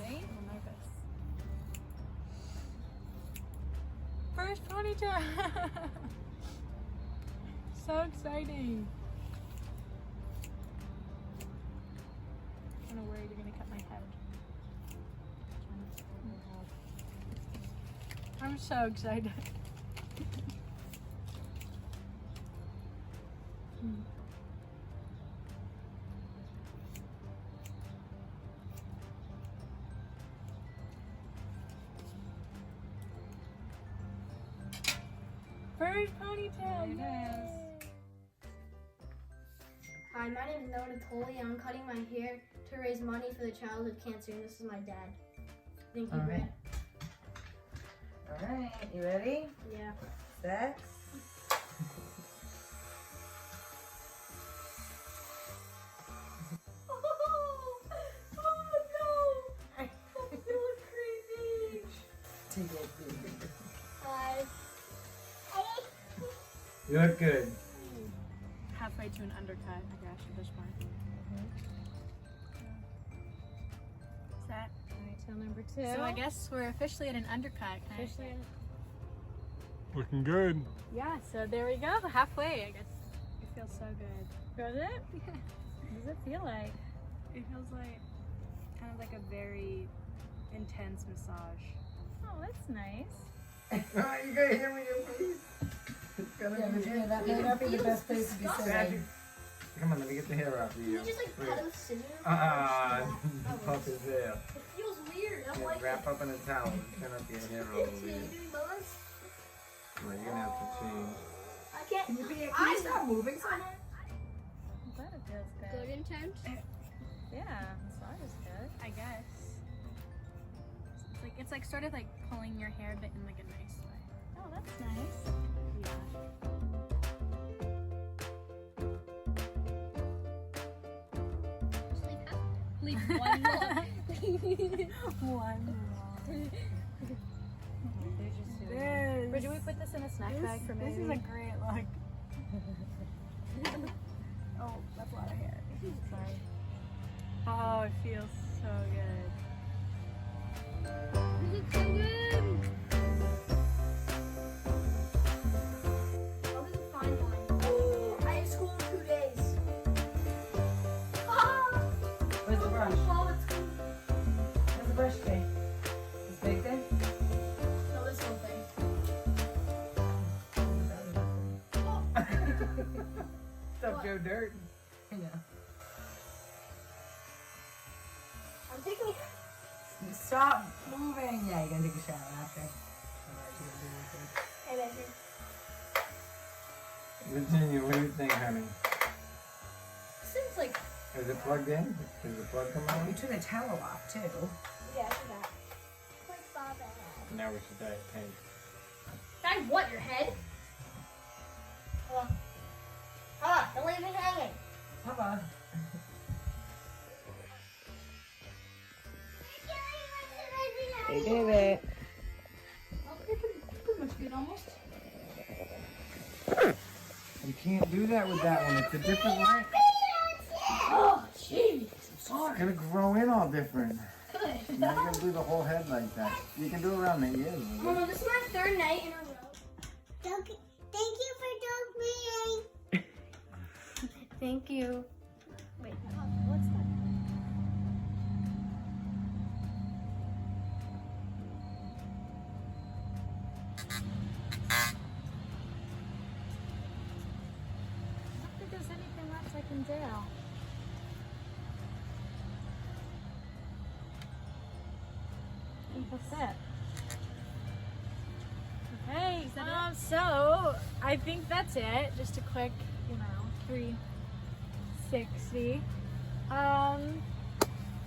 Speaker 16: Ready?
Speaker 17: I'm nervous. First ponytail. So exciting. I'm kind of worried you're gonna cut my head. I'm so excited. First ponytail, yes.
Speaker 18: Hi, my name is Noah Nicoli, and I'm cutting my hair to raise money for the childhood cancer, and this is my dad. Thank you, Brad.
Speaker 19: Alright, you ready?
Speaker 18: Yeah.
Speaker 19: Set.
Speaker 18: Hi.
Speaker 19: You look good.
Speaker 17: Halfway to an undercut. I got you this one. Set.
Speaker 16: Ponytail number 2.
Speaker 17: So I guess we're officially at an undercut.
Speaker 16: Officially.
Speaker 9: Looking good.
Speaker 17: Yeah, so there we go. Halfway, I guess. It feels so good.
Speaker 16: Does it? What does it feel like?
Speaker 17: It feels like kind of like a very intense massage.
Speaker 16: Oh, that's nice.
Speaker 19: You gotta hear me, please.
Speaker 20: Yeah, that may not be the best place to be sitting.
Speaker 19: Come on, let me get the hair off of you.
Speaker 18: Can you just like cut with scissors?
Speaker 19: Puff his hair.
Speaker 18: It feels weird. I don't
Speaker 19: Yeah,
Speaker 18: like
Speaker 19: wrap
Speaker 18: it.
Speaker 19: up in a towel and turn up your hair all over you. Well, you're gonna have to change.
Speaker 18: I can't.
Speaker 20: Can you stop moving so much?
Speaker 16: I'm glad it feels good.
Speaker 18: Good intent.
Speaker 16: Yeah, massage is good, I guess. It's like sort of like pulling your hair, but in like a nice way. Oh, that's nice.
Speaker 18: Leave one more.
Speaker 16: One more.
Speaker 20: Bridget, we put this in a snack bag for me.
Speaker 16: This is a great look. Oh, that's a lot of hair. Sorry. Oh, it feels so good.
Speaker 18: This is so good. Oh, this is a fine wine. Oh, I have school in 2 days. Ah!
Speaker 20: Where's the brush?
Speaker 18: Oh, it's good.
Speaker 20: Where's the brush cake? This big thing?
Speaker 18: No, this whole thing.
Speaker 20: Stop Joe Dirt. I know.
Speaker 18: I'm taking.
Speaker 20: Stop moving. Yeah, you're gonna take a shower after.
Speaker 18: Hey, baby.
Speaker 19: Virginia, what do you think, honey?
Speaker 18: Seems like.
Speaker 19: Is it plugged in? Is the plug coming
Speaker 20: You
Speaker 19: on?
Speaker 20: turn the towel off too.
Speaker 18: Yeah, I see that. Like Bob.
Speaker 19: Now we should dye it pink.
Speaker 18: I want your head. Hold on. Hold on, don't leave me hanging.
Speaker 20: Papa.
Speaker 18: Hey,
Speaker 20: baby.
Speaker 18: Oh, you're pretty much good almost.
Speaker 19: You can't do that with that one. It's a different light.
Speaker 18: Oh, jeez.
Speaker 19: It's gonna grow in all different.
Speaker 18: Good.
Speaker 19: Now you're gonna do the whole head like that. You can do it around the ears.
Speaker 18: Mama, this is my 3rd night in a row. Thank you for doing.
Speaker 20: Thank you.
Speaker 18: Wait, what's that?
Speaker 16: I don't think there's anything else I can do. I think that's it. Okay, so I think that's it. Just a quick, 360.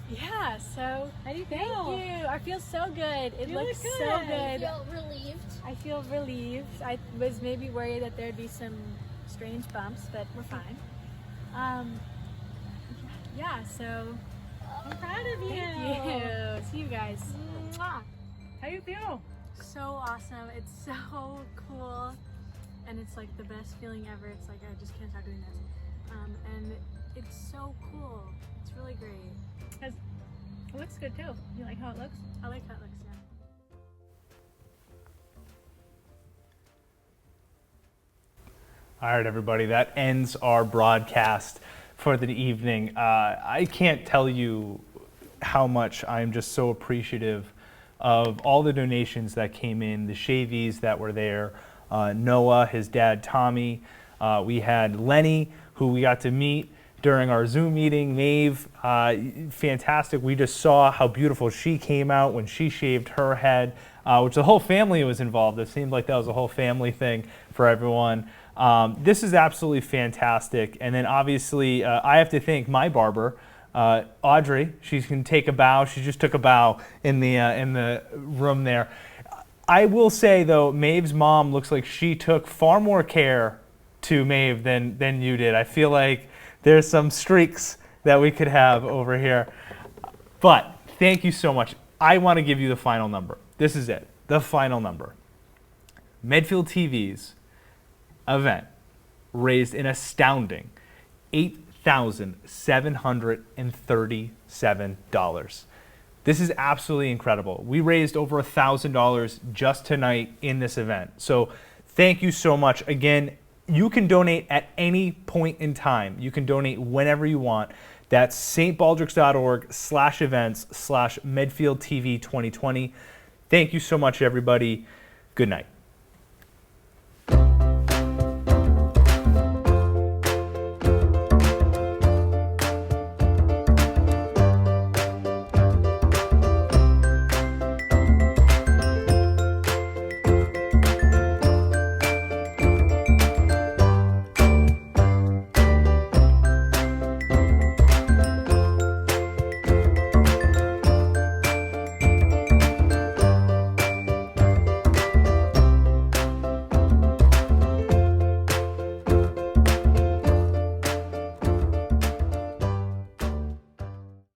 Speaker 16: Yeah, so
Speaker 20: How do you
Speaker 16: thank
Speaker 20: feel?
Speaker 16: you. I feel so good. It
Speaker 20: You
Speaker 16: looks
Speaker 20: look
Speaker 16: so
Speaker 20: good.
Speaker 16: good.
Speaker 18: Feel relieved.
Speaker 16: I feel relieved. I was maybe worried that there'd be some strange bumps, but we're fine. Yeah, so
Speaker 20: I'm proud of you.
Speaker 16: thank you. See you guys. Mwah.
Speaker 20: How do you feel?
Speaker 16: So awesome. It's so cool. And it's like the best feeling ever. It's like I just can't stop doing this. And it's so cool. It's really great.
Speaker 20: It looks good too. You like how it looks?
Speaker 16: I like how it looks, yeah.
Speaker 1: All right, everybody, that ends our broadcast for the evening. I can't tell you how much I'm just so appreciative of all the donations that came in, the shavies that were there, Noah, his dad, Tommy. We had Lenny, who we got to meet during our Zoom meeting. Maeve, fantastic. We just saw how beautiful she came out when she shaved her head, which the whole family was involved. It seemed like that was a whole family thing for everyone. This is absolutely fantastic. And then obviously, I have to thank my barber, Audrey. She can take a bow. She just took a bow in the room there. I will say though, Maeve's mom looks like she took far more care to Maeve than you did. I feel like there's some streaks that we could have over here. But thank you so much. I want to give you the final number. This is it, the final number. Medfield TV's event raised an astounding $8,737. This is absolutely incredible. We raised over $1,000 just tonight in this event. So thank you so much. Again, you can donate at any point in time. You can donate whenever you want. That's stbaldricks.org/events/MedfieldTV 2020. Thank you so much, everybody. Good night.